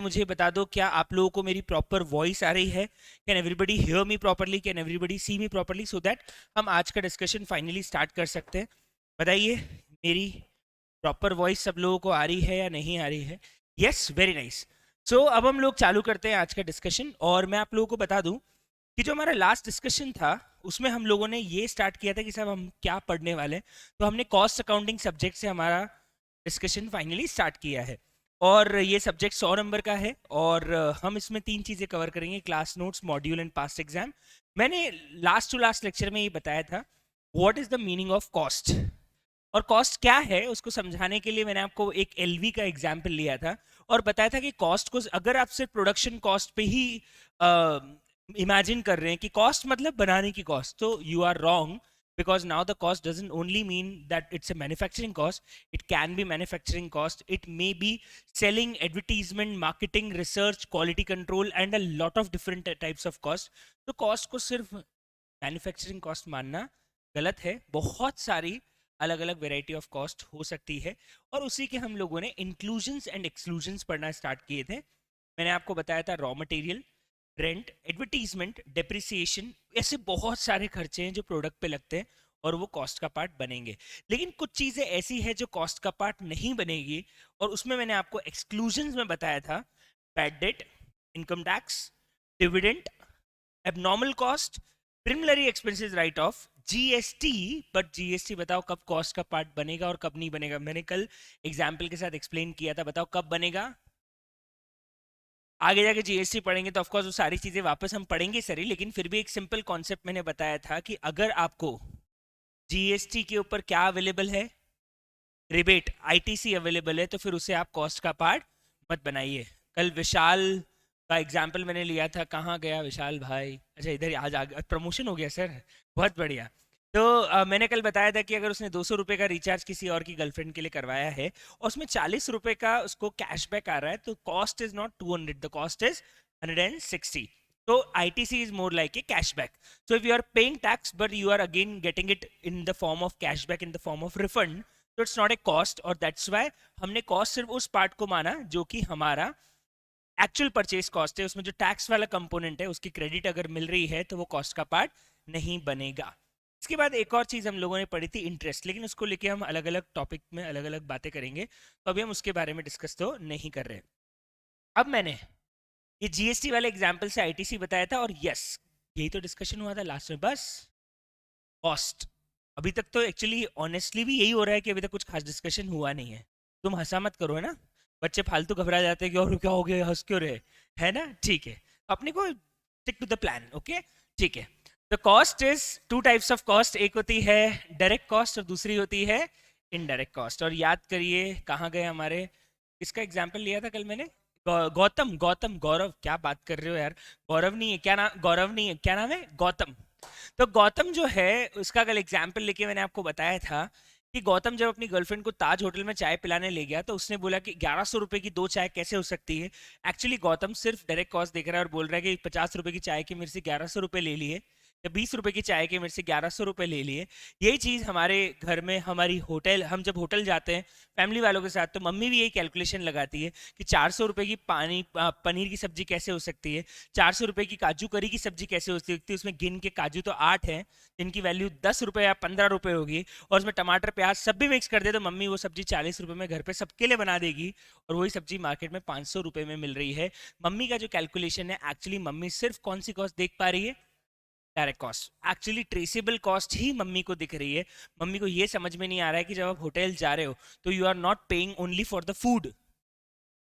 मुझे बता दो, क्या आप लोगों को मेरी प्रॉपर वॉइस आ रही है? Can everybody hear me properly? Can everybody see me properly, so that हम आज का डिस्कशन फाइनली स्टार्ट कर सकते हैं? बताइए, मेरी प्रॉपर वॉइस सब लोगों को आ रही है या नहीं आ रही है? Yes, very nice. सो अब हम लोग चालू करते हैं आज का डिस्कशन। और मैं आप लोगों को बता दूं कि जो हमारा लास्ट डिस्कशन था उसमें हम लोगों ने ये स्टार्ट किया था कि साहब हम क्या पढ़ने वाले हैं। तो हमने कॉस्ट अकाउंटिंग सब्जेक्ट से हमारा डिस्कशन फाइनली स्टार्ट किया है। और ये सब्जेक्ट 100 नंबर का है। और हम इसमें 3 चीज़ें कवर करेंगे: class notes, module and past exam. मैंने लास्ट टू लास्ट लेक्चर में ये बताया था what is the meaning of cost, और कॉस्ट क्या है उसको समझाने के लिए मैंने आपको एक एलवी का एग्जाम्पल लिया था और बताया था कि कॉस्ट को अगर आप सिर्फ प्रोडक्शन कॉस्ट पे ही इमेजिन कर रहे हैं कि कॉस्ट मतलब बनाने की कॉस्ट, तो you are wrong. because now the cost doesn't only mean that it's a manufacturing cost. It can be manufacturing cost, it may be selling, advertisement, marketing, research, quality control and a lot of different types of cost. तो cost को सिर्फ manufacturing cost मानना गलत है। बहुत सारी अलग अलग वेराइटी ऑफ कॉस्ट हो सकती है। और उसी के हम लोगों ने इंक्लूजन्स एंड एक्सक्लूजन्स पढ़ना स्टार्ट किए थे। मैंने आपको बताया था raw material, rent, advertisement, depreciation, ऐसे बहुत सारे खर्चे हैं जो प्रोडक्ट पे लगते हैं और वो कॉस्ट का पार्ट बनेंगे। लेकिन कुछ चीज़ें ऐसी है जो कॉस्ट का पार्ट नहीं बनेगी, और उसमें मैंने आपको एक्सक्लूजन्स में बताया था: bad debt, income tax, dividend, abnormal cost, preliminary expenses right of, GST. But GST बताओ कब कॉस्ट का पार्ट बनेगा और कब नहीं बनेगा? मैंने कल एग्जाम्पल के साथ एक्सप्लेन किया था, बताओ कब बनेगा? आगे जाके जीएसटी पढ़ेंगे तो ऑफकोर्स वो सारी चीजें वापस हम पढ़ेंगे सर ही, लेकिन फिर भी एक सिंपल कॉन्सेप्ट मैंने बताया था कि अगर आपको जीएसटी के ऊपर क्या अवेलेबल है, रिबेट, आईटीसी अवेलेबल है, तो फिर उसे आप कॉस्ट का पार्ट मत बनाइए। कल विशाल का एग्जाम्पल मैंने लिया था, कहाँ गया विशाल भाई? अच्छा, इधर आज आ गया, प्रमोशन हो गया सर, बहुत बढ़िया। तो मैंने कल बताया था कि अगर उसने 200 रुपये का रिचार्ज किसी और की गर्लफ्रेंड के लिए करवाया है और उसमें 40 रुपये का उसको कैशबैक आ रहा है, तो cost is not 200, the cost is 160। So ITC is more like a cashback. So if you are paying tax but you are again getting it in the form of cashback, in the form of refund, so it's not a cost, और that's why हमने cost सिर्फ उस part को माना जो कि हमारा actual purchase cost है। उसमें जो टैक्स वाला कंपोनेंट है उसकी क्रेडिट अगर मिल रही है तो वो कॉस्ट का पार्ट नहीं बनेगा। इसके बाद एक और चीज हम लोगों ने पढ़ी थी, इंटरेस्ट, लेकिन उसको लेके हम अलग अलग टॉपिक में अलग अलग बातें करेंगे, तो अभी हम उसके बारे में डिस्कस तो नहीं कर रहे। अब मैंने ये जीएसटी वाले एग्जाम्पल से आईटीसी बताया था, और यस, यही तो डिस्कशन हुआ था लास्ट में। बस कॉस्ट अभी तक तो एक्चुअली ऑनेस्टली भी यही हो रहा है कि अभी तक कुछ खास डिस्कशन हुआ नहीं है। तुम हंसा मत करो, है ना? बच्चे फालतू घबरा जाते हैं कि और क्या हो गया, हंस क्यों रहे, है ना? ठीक है, अपने को stick to the plan, okay? ठीक है। The cost is two types of cost, एक होती है डायरेक्ट कॉस्ट और दूसरी होती है इनडायरेक्ट कॉस्ट। और याद करिए कहाँ गए हमारे, इसका एग्जाम्पल लिया था कल मैंने, गौतम, गौतम, गौरव, क्या बात कर रहे हो यार? गौरव नहीं है क्या नाम? गौरव नहीं है, क्या नाम है? गौतम। तो गौतम जो है उसका कल एग्जाम्पल लेके मैंने आपको बताया था कि गौतम जब अपनी गर्लफ्रेंड को ताज होटल में चाय पिलाने ले गया तो उसने बोला कि 1100 रुपए की 2 चाय कैसे हो सकती है। एक्चुअली गौतम सिर्फ डायरेक्ट कॉस्ट देख रहा है और बोल रहा है कि 50 रुपए की चाय के मेरे से 1100 रुपए ले लिए, या 20 रुपए की चाय के मेरे से 1100 रुपए ले लिए। यही चीज़ हमारे घर में, हमारी होटल, हम जब होटल जाते हैं फैमिली वालों के साथ, तो मम्मी भी यही कैलकुलेशन लगाती है कि 400 रुपए की पनीर की सब्जी कैसे हो सकती है, 400 रुपए की काजू करी की सब्जी कैसे हो सकती है। उसमें गिन के काजू तो 8 हैं जिनकी वैल्यू 10 रुपए या 15 रुपए होगी, और उसमें टमाटर प्याज सब भी मिक्स कर दे तो मम्मी वो सब्जी 40 रुपए में घर पे सबके लिए बना देगी, और वही सब्जी मार्केट में 500 रुपए में मिल रही है। मम्मी का जो कैलकुलेशन है, एक्चुअली मम्मी सिर्फ कौन सी कॉस्ट देख पा रही है? Direct cost. Actually traceable cost ही मम्मी को दिख रही है। मम्मी को ये समझ में नहीं आ रहा है कि जब आप होटल जा रहे हो तो you are not paying only for the food,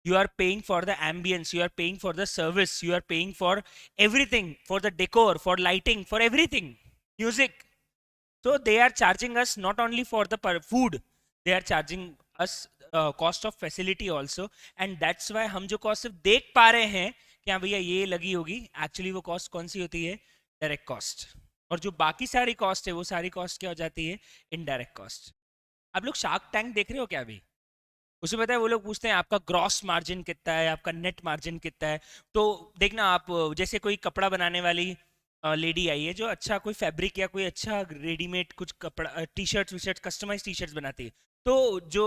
you are paying for the ambience, you are paying for the service, you are paying for everything, for the decor, for lighting, for everything, music. So they are charging us not only for the food, they are charging us cost of facility also, and that's why हम जो cost सिर्फ देख पा रहे हैं कि हाँ भैया ये लगी होगी, एक्चुअली वो cost कौन सी होती है? Direct cost. और जो बाकी सारी कॉस्ट है वो सारी कॉस्ट क्या हो जाती है? Indirect cost. आप लोग शार्क टैंक देख रहे हो क्या अभी? उसमें पता है वो लोग पूछते हैं आपका ग्रॉस मार्जिन कितना है, आपका नेट मार्जिन कितना है। तो देखना आप, जैसे कोई कपड़ा बनाने वाली लेडी आई है जो अच्छा कोई फैब्रिक या कोई अच्छा रेडीमेड कुछ कपड़ा, T shirt V shirt, customize T shirts बनाती है, तो जो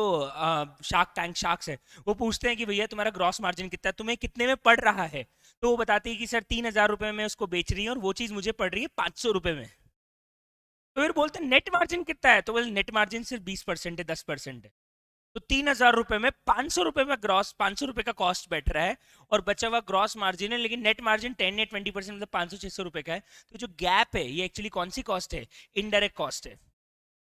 शार्क टैंक शार्क्स है वो पूछते हैं कि भैया तुम्हारा ग्रॉस मार्जिन कितना है, तुम्हें कितने में पड़ रहा है? तो वो बताती है कि सर 3,000 रुपए में उसको बेच रही है और वो चीज मुझे पड़ रही है 500 रुपए में। तो फिर बोलते हैं नेट मार्जिन कितना है? तो बोले नेट मार्जिन सिर्फ 20% है, 10% है। तो 3,000 रुपए में 500 रुपए में ग्रॉस 500 रुपए का कॉस्ट बैठ रहा है और बचा हुआ ग्रॉस मार्जिन है, लेकिन नेट मार्जिन 10 या 20% मतलब 500-600 रुपए का है। तो जो गैप है ये एक्चुअली कौन सी कॉस्ट है? इनडायरेक्ट कॉस्ट है।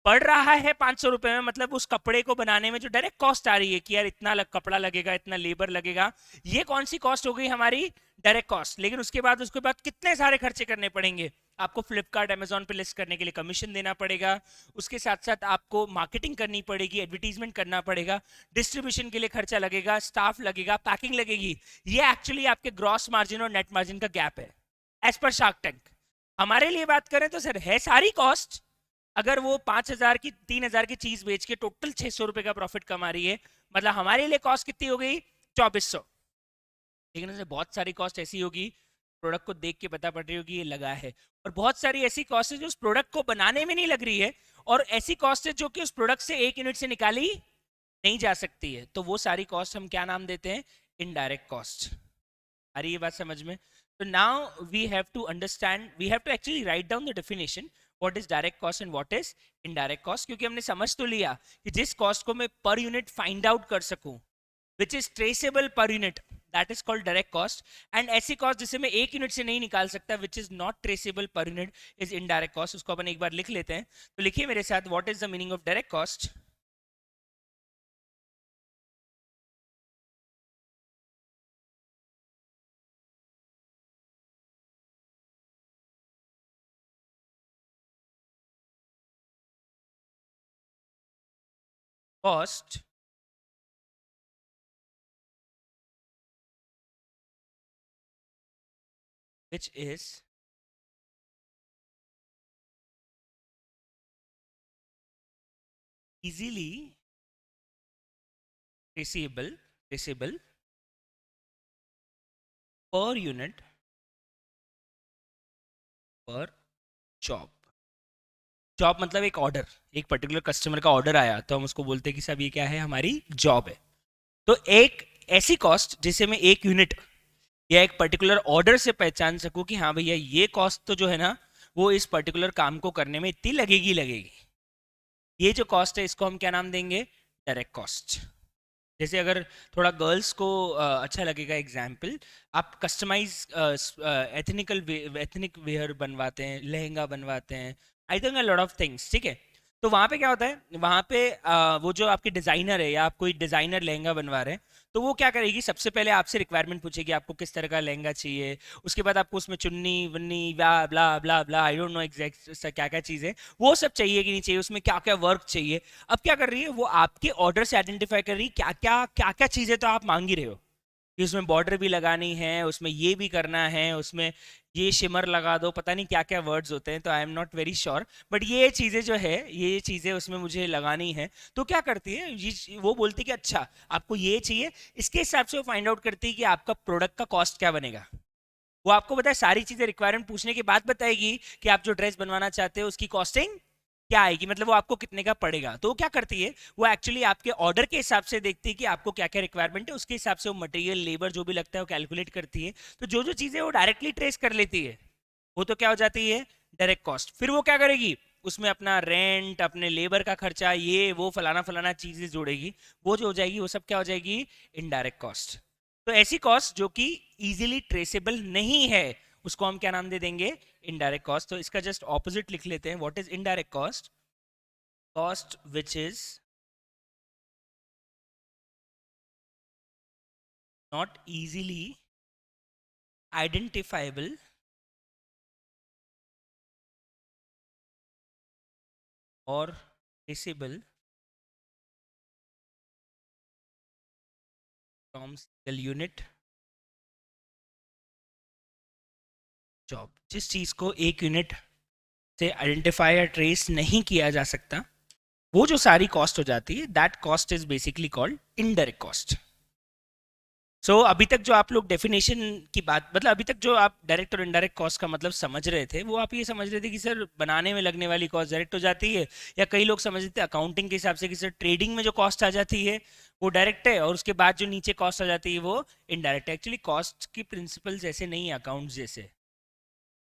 पड़ रहा है 500 रुपए में, मतलब उस कपड़े को बनाने में जो डायरेक्ट कॉस्ट आ रही है कि यार इतना कपड़ा लगेगा, इतना लेबर लगेगा, ये कौन सी कॉस्ट हो गई हमारी? Direct cost. लेकिन उसके बाद कितने सारे खर्चे करने पड़ेंगे आपको? फ्लिपकार्ट अमेजोन पे लिस्ट करने के लिए कमीशन देना पड़ेगा, उसके साथ साथ आपको मार्केटिंग करनी पड़ेगी, एडवर्टीजमेंट करना पड़ेगा, डिस्ट्रीब्यूशन के लिए खर्चा लगेगा, स्टाफ लगेगा, पैकिंग लगेगी। ये एक्चुअली आपके ग्रॉस मार्जिन और नेट मार्जिन का गैप है एज पर शार्क टैंक। हमारे लिए बात करें तो सर है सारी कॉस्ट। अगर वो 5,000 की 3,000 की चीज बेच के टोटल 600 रुपए का प्रॉफिट कमा रही है, मतलब हमारे लिए कॉस्ट कितनी हो गई? 2,400। लेकिन उसे बहुत सारी कॉस्ट ऐसी होगी, प्रोडक्ट को देख के पता पड़ रही होगी ये लगा है, और बहुत सारी ऐसी कॉस्ट है जो उस प्रोडक्ट को बनाने में नहीं लग रही है, और ऐसी कॉस्ट है जो कि उस प्रोडक्ट से 1 यूनिट से निकाली नहीं जा सकती है। तो वो सारी कॉस्ट हम क्या नाम देते हैं? Indirect cost. आ रही है बात समझ में? तो now we have to understand, we have to actually write down the definition what is direct cost and what is indirect cost, क्योंकि हमने समझ तो लिया कि जिस कॉस्ट को मैं पर यूनिट फाइंड आउट कर सकूं which is traceable per unit, that is called direct cost. And ऐसी कॉस्ट जिसे मैं 1 यूनिट से नहीं निकाल सकता विच is not traceable per unit is indirect cost. उसको अपन एक बार लिख लेते हैं। तो लिखिए मेरे साथ, what is the meaning of direct cost? Cost which is easily traceable per unit per job। Job मतलब एक ऑर्डर, एक पर्टिकुलर कस्टमर का ऑर्डर आया तो हम उसको बोलते हैं कि साहब ये क्या है? हमारी जॉब है। तो एक ऐसी कॉस्ट जिसे मैं 1 यूनिट या एक पर्टिकुलर ऑर्डर से पहचान सकूं कि हाँ भैया ये कॉस्ट तो जो है ना वो इस पर्टिकुलर काम को करने में इतनी लगेगी, ये जो कॉस्ट है इसको हम क्या नाम देंगे? Direct cost. जैसे अगर थोड़ा गर्ल्स को अच्छा लगेगा एग्जाम्पल, आप कस्टमाइज एथनिक वेयर बनवाते हैं, लहंगा बनवाते हैं, I think a lot of things, ठीक है? तो वहाँ पे क्या होता है, वहाँ पे वो जो आपके डिज़ाइनर है या आप कोई डिज़ाइनर लहंगा बनवा रहे हैं, तो वो क्या करेगी? सबसे पहले आपसे रिक्वायरमेंट पूछेगी आपको किस तरह का लहंगा चाहिए, उसके बाद आपको उसमें चुन्नी वन्नी ब्ला ब्ला ब्ला ब्ला, आई डोंट नो एग्जैक्ट क्या क्या चीज़ें वो सब चाहिए कि नहीं चाहिए, उसमें क्या क्या वर्क चाहिए। अब क्या कर रही है वो? आपके ऑर्डर से आइडेंटिफाई कर रही है क्या क्या चीजें तो आप मांग ही रहे हो, कि उसमें बॉर्डर भी लगानी है, उसमें ये भी करना है, उसमें ये शिमर लगा दो, पता नहीं क्या क्या वर्ड्स होते हैं, तो I am not very sure, but ये चीजें जो है ये चीजें उसमें मुझे लगानी है। तो क्या करती है ये? वो बोलती है कि अच्छा आपको ये चाहिए, इसके हिसाब से वो फाइंड आउट करती है कि आपका प्रोडक्ट का कॉस्ट क्या बनेगा। वो आपको बताए सारी चीजें रिक्वायरमेंट पूछने के बाद बताएगी कि आप जो ड्रेस बनवाना चाहते हो उसकी कॉस्टिंग क्या आएगी, मतलब वो आपको कितने का पड़ेगा। तो वो क्या करती है? वो एक्चुअली आपके ऑर्डर के हिसाब से देखती है कि आपको क्या क्या रिक्वायरमेंट है, उसके हिसाब से वो मटेरियल लेबर जो भी लगता है वो कैलकुलेट करती है। तो जो जो चीजें वो डायरेक्टली ट्रेस कर लेती है वो तो क्या हो जाती है? Direct cost. फिर वो क्या करेगी? उसमें अपना रेंट, अपने लेबर का खर्चा, ये वो फलाना फलाना चीजें जोड़ेगी, वो जो हो जाएगी वो सब क्या हो जाएगी? Indirect cost. तो ऐसी कॉस्ट जो कि इजीली ट्रेसेबल नहीं है उसको हम क्या नाम दे देंगे? Indirect cost. तो इसका जस्ट ऑपोजिट लिख लेते हैं, what is indirect cost? Cost which is not easily identifiable और traceable from single unit job. जिस चीज को 1 यूनिट से आइडेंटिफाई या ट्रेस नहीं किया जा सकता वो जो सारी कॉस्ट हो जाती है, that cost is basically called indirect cost. अभी तक जो आप लोग डेफिनेशन की बात, मतलब अभी तक जो आप डायरेक्ट और इनडायरेक्ट कॉस्ट का मतलब समझ रहे थे, वो आप ये समझ रहे थे कि सर बनाने में लगने वाली कॉस्ट डायरेक्ट हो जाती है, या कई लोग समझ रहे थे अकाउंटिंग के हिसाब से कि सर ट्रेडिंग में जो कॉस्ट आ जाती है वो डायरेक्ट है, और उसके बाद जो नीचे कॉस्ट आ जाती है वो इनडायरेक्ट है। एक्चुअली कॉस्ट की प्रिंसिपल्स ऐसे नहीं है अकाउंट जैसे।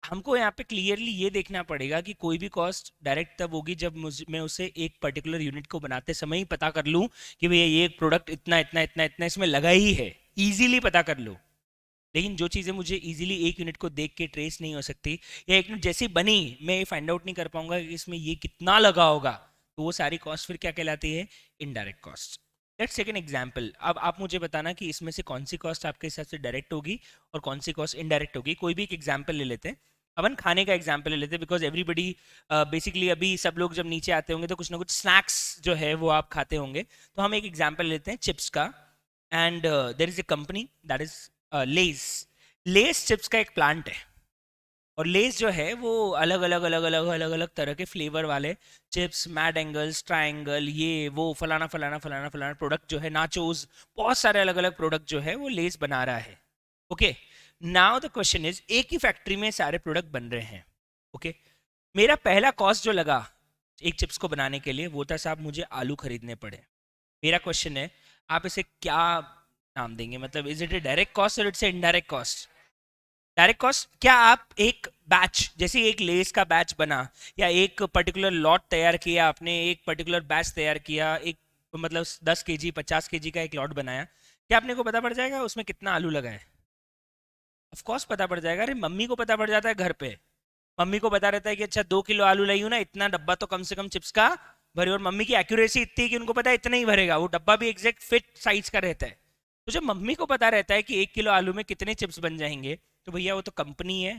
हमको यहाँ पे क्लियरली ये देखना पड़ेगा कि कोई भी कॉस्ट डायरेक्ट तब होगी जब मैं उसे एक पर्टिकुलर यूनिट को बनाते समय ही पता कर लूँ कि भैया ये एक प्रोडक्ट इतना इतना इतना इतना इसमें लगा ही है, इजीली पता कर लो। लेकिन जो चीज़ें मुझे इजीली एक यूनिट को देख के ट्रेस नहीं हो सकती, या एक यूनिट जैसी बनी मैं ये फाइंड आउट नहीं कर पाऊंगा कि इसमें ये कितना लगा होगा, तो वो सारी कॉस्ट फिर क्या कहलाती है? Indirect cost. Let's take an example. अब आप मुझे बताना कि इसमें से कौन सी कॉस्ट आपके हिसाब से डायरेक्ट होगी और कौन सी कॉस्ट इनडायरेक्ट होगी। कोई भी एक एग्जांपल ले लेते हैं। अपन खाने का एग्जांपल ले लेते हैं, बिकॉज एवरीबडी बेसिकली अभी सब लोग जब नीचे आते होंगे तो कुछ ना कुछ स्नैक्स जो है वो आप खाते होंगे। तो हम एक एग्जांपल लेते हैं चिप्स का, and there is a company that is Lay's. Lay's chips का एक प्लांट है, और लेस जो है वो अलग अलग अलग अलग अलग अलग तरह के फ्लेवर वाले चिप्स, मैड एंगल्स, ट्रायंगल, ये वो फलाना फलाना फलाना फलाना प्रोडक्ट जो है, नाचोस, बहुत सारे अलग अलग प्रोडक्ट जो है वो लेस बना रहा है। Okay, now the question is, एक ही फैक्ट्री में सारे प्रोडक्ट बन रहे हैं। ओके, मेरा पहला कॉस्ट जो लगा एक चिप्स को बनाने के लिए वो था साहब मुझे आलू खरीदने पड़े। मेरा क्वेश्चन है, आप इसे क्या नाम देंगे? मतलब is it a direct cost और it's a indirect cost? Direct cost. क्या आप एक बैच, जैसे एक लेस का बैच बना, या एक पर्टिकुलर लॉट तैयार किया आपने, एक पर्टिकुलर बैच तैयार किया, एक मतलब 10 kg 50 kg का एक लॉट बनाया, क्या आपने को पता पड़ जाएगा उसमें कितना आलू लगा है? ऑफ कोर्स पता पड़ जाएगा। अरे मम्मी को पता पड़ जाता है घर पे। मम्मी को पता रहता है कि अच्छा 2 किलो आलू लाई हूं ना, इतना डब्बा तो कम से कम चिप्स का भरे, और मम्मी की एक्यूरेसी इतनी है कि उनको पता है इतना ही भरेगा, वो डब्बा भी एग्जैक्ट फिट साइज का रहता है। तो जब मम्मी को पता रहता है कि 1 किलो आलू में कितने चिप्स बन जाएंगे, तो भैया वो तो कंपनी है,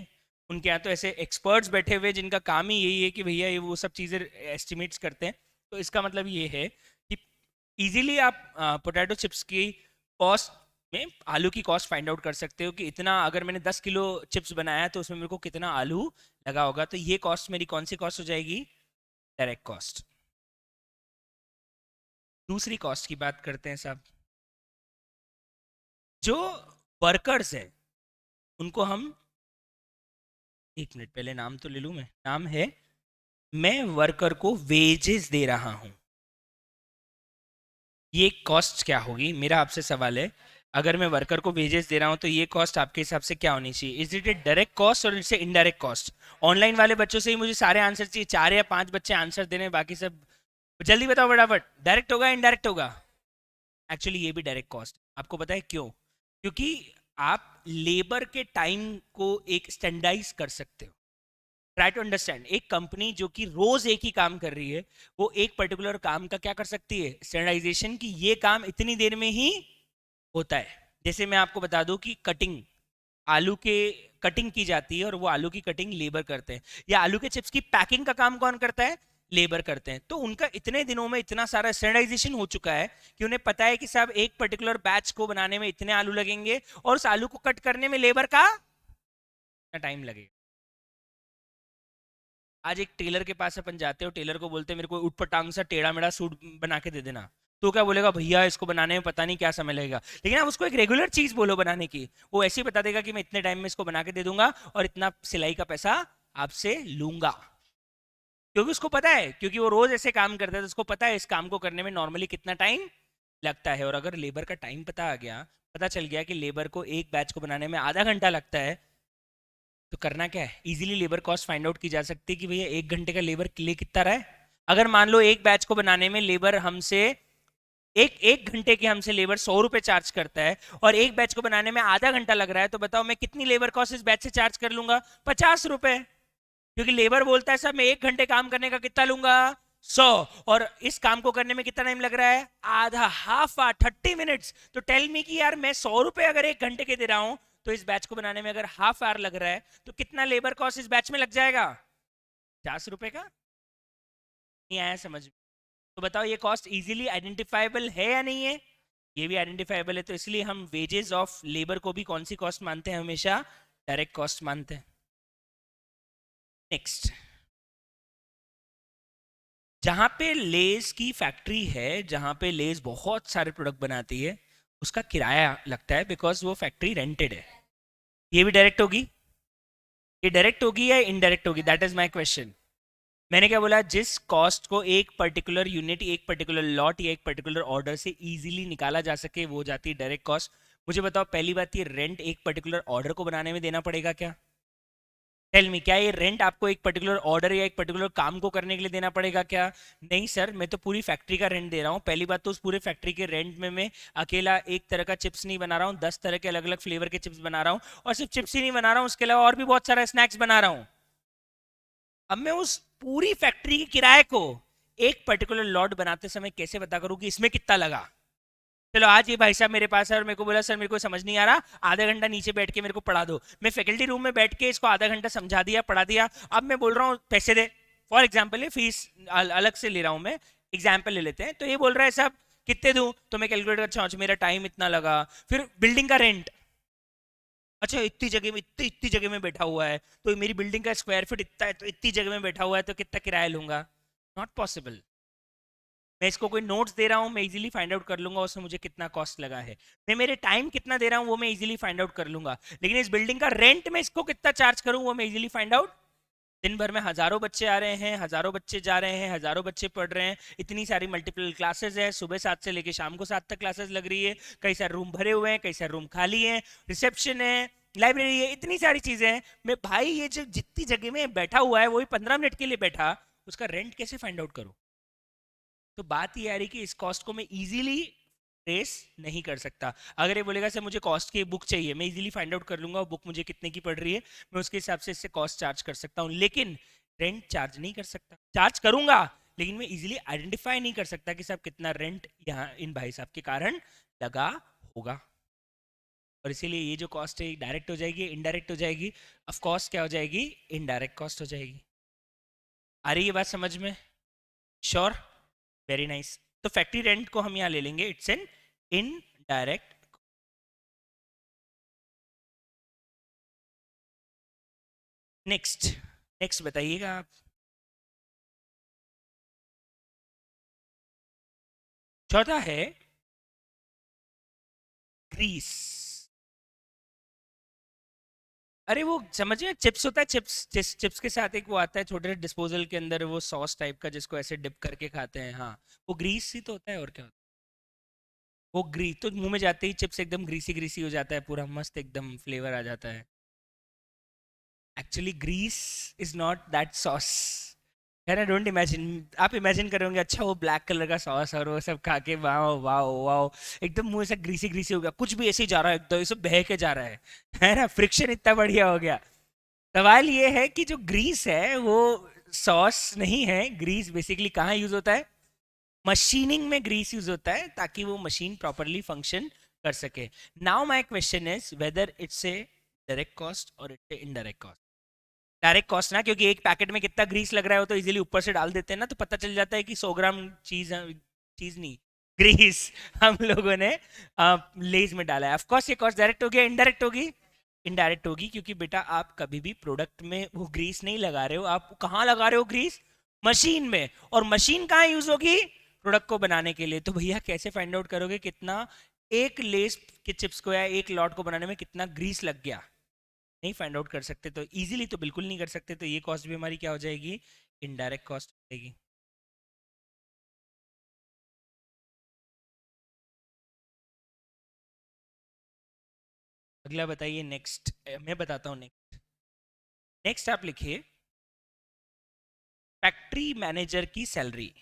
उनके यहाँ तो ऐसे एक्सपर्ट्स बैठे हुए जिनका काम ही यही है कि भैया ये वो सब चीज़ें एस्टिमेट्स करते हैं। तो इसका मतलब ये है कि इजीली आप पोटैटो चिप्स की कॉस्ट में आलू की कॉस्ट फाइंड आउट कर सकते हो कि इतना, अगर मैंने 10 किलो चिप्स बनाया तो उसमें मेरे को कितना आलू लगा होगा। तो ये कॉस्ट मेरी कौन सी कॉस्ट हो जाएगी? Direct cost. दूसरी कॉस्ट की बात करते हैं साहब। जो वर्कर्स है उनको हम, एक मिनट पहले नाम तो ले लूं मैं। नाम है, मैं वर्कर को वेजेस दे रहा हूं। ये कॉस्ट क्या होगी? मेरा आपसे सवाल है, अगर मैं वर्कर को वेजेस दे रहा हूं तो ये कॉस्ट आपके हिसाब से क्या होनी चाहिए? Is it a direct cost और it's a indirect cost? Online वाले बच्चों से ही मुझे सारे आंसर चाहिए, 4 या 5 बच्चे आंसर देने, बाकी सब जल्दी बताओ फटाफट। डायरेक्ट होगा इनडायरेक्ट होगा? एक्चुअली ये भी डायरेक्ट कॉस्ट। आपको पता है क्यों? क्योंकि आप लेबर के टाइम को एक स्टैंडर्डाइज कर सकते हो। ट्राई टू अंडरस्टैंड, एक कंपनी जो कि रोज एक ही काम कर रही है, वो एक पर्टिकुलर काम का क्या कर सकती है? स्टैंडर्डाइजेशन, की ये काम इतनी देर में ही होता है। जैसे मैं आपको बता दूं कि कटिंग, आलू के कटिंग की जाती है और वो आलू की कटिंग लेबर करते हैं, या आलू के चिप्स की पैकिंग का काम कौन करता है? लेबर करते हैं। तो उनका इतने दिनों में इतना सारा स्टैंडर्डाइजेशन हो चुका है कि उन्हें पता है कि साहब एक पर्टिकुलर बैच को बनाने में इतने आलू लगेंगे, और उस आलू को कट करने में लेबर का टाइम लगेगा। आज एक टेलर के पास अपन जाते हो, टेलर को बोलते हैं मेरे को उठ पटांग सा टेढ़ा मेढ़ा सूट बना के दे देना, तो क्या बोलेगा? भैया इसको बनाने में पता नहीं क्या समय लगेगा। लेकिन आप उसको एक रेगुलर चीज बोलो बनाने की, वो ऐसे ही बता देगा कि मैं इतने टाइम में इसको बना के दे दूंगा और इतना सिलाई का पैसा आपसे लूंगा। क्योंकि उसको पता है, क्योंकि वो रोज ऐसे काम करता है, तो उसको पता है इस काम को करने में नॉर्मली कितना टाइम लगता है। और अगर लेबर का टाइम पता आ गया, पता चल गया कि लेबर को एक बैच को बनाने में आधा घंटा लगता है, तो करना क्या है? Easily labour cost find out की जा सकती है कि भैया 1 घंटे का लेबर के लिए कितना रहा है। अगर मान लो एक बैच को बनाने में लेबर हमसे एक एक घंटे के हमसे लेबर 100 रुपए चार्ज करता है, और एक बैच को बनाने में आधा घंटा लग रहा है, तो बताओ मैं कितनी लेबर कॉस्ट इस बैच से चार्ज कर लूंगा? 50 रुपए। क्योंकि लेबर बोलता है साहब मैं 1 घंटे काम करने का कितना लूंगा? 100। और इस काम को करने में कितना टाइम लग रहा है? आधा, हाफ आवर, 30 मिनट्स। तो टेल मी कि यार मैं 100 रुपए अगर 1 घंटे के दे रहा हूं, तो इस बैच को बनाने में अगर हाफ आवर लग रहा है, तो कितना लेबर कॉस्ट इस बैच में लग जाएगा? 50 रुपए का। नहीं आया समझ? तो बताओ ये कॉस्ट इजीली आइडेंटिफाइबल है या नहीं है? ये भी आइडेंटिफाइबल है, तो इसलिए हम वेजेस ऑफ लेबर को भी कौन सी कॉस्ट मानते हैं? हमेशा डायरेक्ट कॉस्ट मानते हैं। नेक्स्ट, जहां पे लेस की फैक्ट्री है, जहां पे लेस बहुत सारे प्रोडक्ट बनाती है, उसका किराया लगता है बिकॉज वो फैक्ट्री रेंटेड है। ये भी डायरेक्ट होगी, ये डायरेक्ट होगी या इनडायरेक्ट होगी, दैट इज माय क्वेश्चन। मैंने क्या बोला, जिस कॉस्ट को एक पर्टिकुलर यूनिट, एक पर्टिकुलर लॉट या एक पर्टिकुलर ऑर्डर से इजीली निकाला जा सके वो हो जाती है डायरेक्ट कॉस्ट। मुझे बताओ पहली बात, ये रेंट एक पर्टिकुलर ऑर्डर को बनाने में देना पड़ेगा क्या? टेल मी, क्या ये रेंट आपको एक पर्टिकुलर ऑर्डर या एक पर्टिकुलर काम को करने के लिए देना पड़ेगा क्या? नहीं सर, मैं तो पूरी फैक्ट्री का रेंट दे रहा हूँ। पहली बात तो उस पूरे फैक्ट्री के रेंट में मैं अकेला एक तरह का चिप्स नहीं बना रहा हूँ, 10 तरह के अलग अलग फ्लेवर के चिप्स बना रहा हूँ। और सिर्फ चिप्स ही नहीं बना रहा हूँ, उसके अलावा और भी बहुत सारा स्नैक्स बना रहा हूँ। अब मैं उस पूरी फैक्ट्री के किराए को एक पर्टिकुलर लॉट बनाते समय कैसे पता करूं कि इसमें कितना लगा? चलो आज ये भाई साहब मेरे पास है और मेरे को बोला सर मेरे को समझ नहीं आ रहा, आधा घंटा नीचे बैठ के मेरे को पढ़ा दो। मैं फैकल्टी रूम में बैठ के इसको आधा घंटा समझा दिया, पढ़ा दिया। अब मैं बोल रहा हूँ पैसे दे, फॉर एग्जाम्पल, फीस अलग से ले रहा हूँ मैं, एग्जाम्पल ले लेते हैं। तो ये बोल रहा है साहब कितने दूं, तो मैं कैलकुलेट अच्छा मेरा टाइम इतना लगा। फिर बिल्डिंग का रेंट, अच्छा इतनी जगह में, इतनी इतनी जगह में बैठा हुआ है, तो मेरी बिल्डिंग का स्क्वायर फीट इतना है, तो इतनी जगह में बैठा हुआ है तो कितना किराया लूंगा? Not possible. मैं इसको कोई नोट्स दे रहा हूँ, मैं इजीली फाइंड आउट कर लूंगा उसमें मुझे कितना कॉस्ट लगा है। मैं मेरे टाइम कितना दे रहा हूँ वो मैं इजीली फाइंड आउट कर लूंगा। लेकिन इस बिल्डिंग का रेंट में इसको कितना चार्ज करूँ वो मैं इजीली फाइंड आउट। दिन भर में हजारों बच्चे आ रहे हैं, हजारों बच्चे जा रहे हैं, हजारों बच्चे पढ़ रहे हैं, इतनी सारी मल्टीपल क्लासेस है, सुबह 7 से लेके शाम को 7 तक क्लासेस लग रही है, कई सारे रूम भरे हुए हैं, कई सारे रूम खाली हैं, रिसेप्शन है, लाइब्रेरी है, इतनी सारी चीजें हैं। मैं भाई ये जो जितनी जगह में बैठा हुआ है वही 15 मिनट के लिए बैठा, उसका रेंट कैसे फाइंड आउट करूं? तो बात ये आ रही कि इस कॉस्ट को मैं इजीली ट्रेस नहीं कर सकता। अगर ये बोलेगा सर मुझे कॉस्ट की बुक चाहिए, मैं इजीली फाइंड आउट कर लूंगा बुक मुझे कितने की पड़ रही है, मैं उसके हिसाब से इससे कॉस्ट चार्ज कर सकता हूँ। लेकिन रेंट चार्ज नहीं कर सकता, चार्ज करूंगा लेकिन मैं इजीली आइडेंटिफाई नहीं कर सकता कि साहब कितना रेंट यहाँ इन भाई साहब के कारण लगा होगा। और इसीलिए ये जो कॉस्ट है डायरेक्ट हो जाएगी, इनडायरेक्ट हो जाएगी। ऑफ कोर्स क्या हो जाएगी, इनडायरेक्ट कॉस्ट हो जाएगी। आ रही है बात समझ में? Sure, very nice. तो फैक्ट्री रेंट को हम यहाँ ले लेंगे, it's an indirect. Next, next बताइएगा आप। चौथा है ग्रीस। अरे वो समझिए चिप्स होता है, चिप्स, चिप्स के साथ एक वो आता है छोटे डिस्पोजल के अंदर, वो सॉस टाइप का जिसको ऐसे डिप करके खाते हैं, हाँ। वो ग्रीस ही तो होता है, और क्या होता है? वो ग्रीस तो मुंह में जाते ही चिप्स एकदम ग्रीसी ग्रीसी हो जाता है, पूरा मस्त एकदम फ्लेवर आ जाता है। Actually grease is not that sauce है ना, डोंट इमेजिन। आप इमेजिन करोगे अच्छा वो ब्लैक कलर का सॉस और वो सब खा के वाओ वाओ वाओ, एकदम मुंह से ग्रीसी ग्रीसी हो गया, कुछ भी ऐसे ही जा रहा है एकदम, ये सब बह के जा रहा है ना, फ्रिक्शन इतना बढ़िया हो गया। सवाल ये है कि जो ग्रीस है वो सॉस नहीं है। ग्रीस बेसिकली कहाँ यूज होता है? मशीनिंग में ग्रीस यूज होता है ताकि वो मशीन प्रॉपरली फंक्शन कर सके। Now my question is whether it's a direct cost और it's a indirect cost. Direct cost ना, क्योंकि एक पैकेट में कितना ग्रीस लग रहा है वो तो इजीली ऊपर से डाल देते हैं ना, तो पता चल जाता है कि 100 ग्राम चीज, चीज नहीं, ग्रीस हम लोगों ने लेज में डाला है। ऑफ कोर्स ये कॉस्ट डायरेक्ट होगी, इनडायरेक्ट होगी? इनडायरेक्ट होगी, क्योंकि बेटा आप कभी भी प्रोडक्ट में वो ग्रीस नहीं लगा रहे हो, आप कहाँ लगा रहे हो ग्रीस? मशीन में। और मशीन कहाँ यूज होगी? प्रोडक्ट को बनाने के लिए। तो भैया कैसे फाइंड आउट करोगे कितना एक लेस के चिप्स को या एक लॉट को बनाने में कितना ग्रीस लग गया? नहीं फाइंड आउट कर सकते, तो इजीली तो बिल्कुल नहीं कर सकते, तो ये कॉस्ट भी हमारी क्या हो जाएगी, इनडायरेक्ट कॉस्ट हो जाएगी। अगला बताइए, नेक्स्ट मैं बताता हूँ। नेक्स्ट, नेक्स्ट आप लिखिए फैक्ट्री मैनेजर की सैलरी।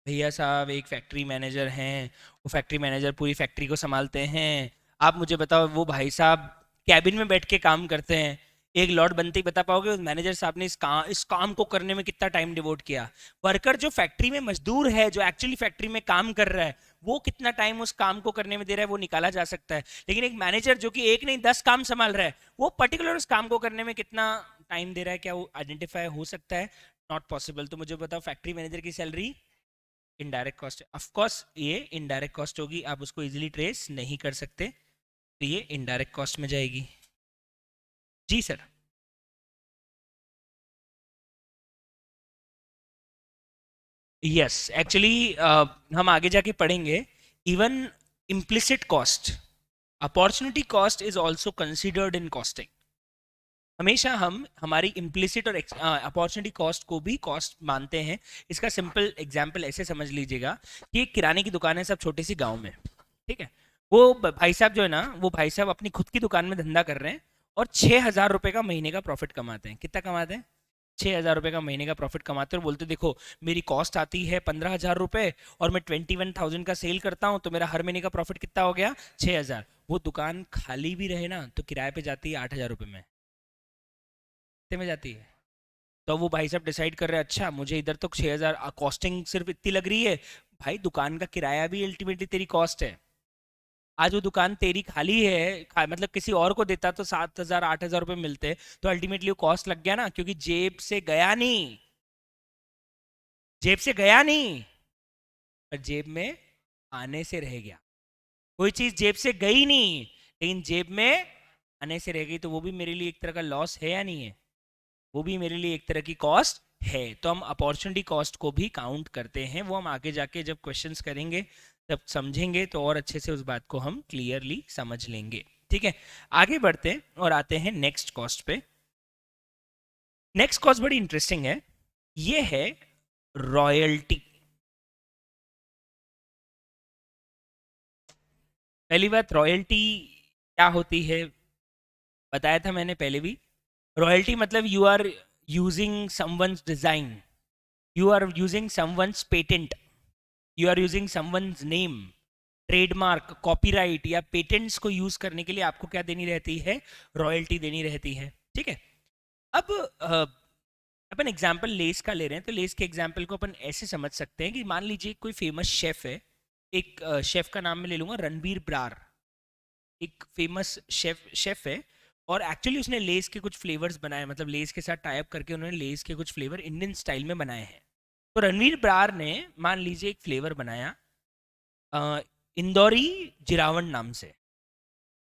भैया साहब एक फैक्ट्री मैनेजर हैं, वो फैक्ट्री मैनेजर पूरी फैक्ट्री को संभालते हैं। आप मुझे बताओ वो भाई साहब कैबिन में बैठ के काम करते हैं, एक लॉट बनते ही बता पाओगे उस मैनेजर साहब ने इस काम को करने में कितना टाइम डिवोट किया? वर्कर जो फैक्ट्री में मजदूर है, जो एक्चुअली फैक्ट्री में काम कर रहा है, वो कितना टाइम उस काम को करने में दे रहा है वो निकाला जा सकता है। लेकिन एक मैनेजर जो कि एक नहीं 10 काम संभाल रहा है, वो पर्टिकुलर उस काम को करने में कितना टाइम दे रहा है, क्या वो आइडेंटिफाई हो सकता है? Not possible. तो मुझे बताओ फैक्ट्री मैनेजर की सैलरी इनडायरेक्ट कॉस्ट है। ऑफ कोर्स ये इनडायरेक्ट कॉस्ट होगी, आप उसको इजीली ट्रेस नहीं कर सकते, तो ये इनडायरेक्ट कॉस्ट में जाएगी। जी सर। यस एक्चुअली हम आगे जाके पढ़ेंगे even implicit cost, opportunity cost is also considered in costing. हमेशा हम हमारी इम्प्लिसिट और अपॉर्चुनिटी कॉस्ट को भी कॉस्ट मानते हैं। इसका सिंपल एग्जांपल ऐसे समझ लीजिएगा कि एक किराने की दुकान है सब छोटे सी गांव में, ठीक है। वो भाई साहब जो है ना, वो भाई साहब अपनी खुद की दुकान में धंधा कर रहे हैं और 6,000 रुपए का महीने का प्रॉफिट कमाते हैं। कितना कमाते हैं? 6,000 रुपए का महीने का प्रॉफिट कमाते हैं। और बोलते देखो मेरी कॉस्ट आती है 15,000 रुपए और मैं 21,000 का सेल करता हूँ, तो मेरा हर महीने का प्रॉफिट कितना हो गया? 6,000। वो दुकान खाली भी रहे ना तो किराए पे जाती है 8,000 रुपए में, कितने में जाती है? तो वो भाई साहब डिसाइड कर रहे हैं अच्छा मुझे इधर तो 6,000 कॉस्टिंग सिर्फ इतनी लग रही है। भाई दुकान का किराया भी अल्टीमेटली तेरी कॉस्ट है। आज वो दुकान तेरी खाली है, मतलब किसी और को देता तो 7,000 8,000 रुपए मिलते, तो अल्टीमेटली वो कॉस्ट लग गया ना, क्योंकि जेब से गया नहीं, जेब से गया नहीं, पर जेब में आने से रह गया। कोई चीज जेब से गई नहीं लेकिन जेब में आने से रह गई, तो वो भी मेरे लिए एक तरह का लॉस है या नहीं है? वो भी मेरे लिए एक तरह की कॉस्ट है। तो हम अपॉर्चुनिटी कॉस्ट को भी काउंट करते हैं। वो हम आगे जाके जब क्वेश्चंस करेंगे तब समझेंगे, तो और अच्छे से उस बात को हम क्लियरली समझ लेंगे। ठीक है, आगे बढ़ते हैं और आते हैं नेक्स्ट कॉस्ट पे। नेक्स्ट कॉस्ट बड़ी इंटरेस्टिंग है, ये है रॉयल्टी। पहली बात, रॉयल्टी क्या होती है बताया था मैंने पहले भी। रॉयल्टी मतलब you are using someone's design, you are using someone's patent, you are using someone's name, trademark, copyright या पेटेंट्स को यूज करने के लिए आपको क्या देनी रहती है? रॉयल्टी देनी रहती है। ठीक है। अब अपन एग्जाम्पल लेस का ले रहे हैं, तो लेस के एग्जाम्पल को अपन ऐसे समझ सकते हैं कि मान लीजिए कोई फेमस शेफ है, एक शेफ का नाम मैं ले लूंगा रणबीर ब्रार। एक फेमस शेफ है और एक्चुअली उसने लेस के कुछ फ्लेवर्स बनाए, मतलब लेस के साथ टाई अप करके उन्होंने लेस के कुछ फ्लेवर इंडियन स्टाइल में बनाए हैं। तो रणवीर ब्रार ने मान लीजिए एक फ्लेवर बनाया इंदौरी जिरावन नाम से।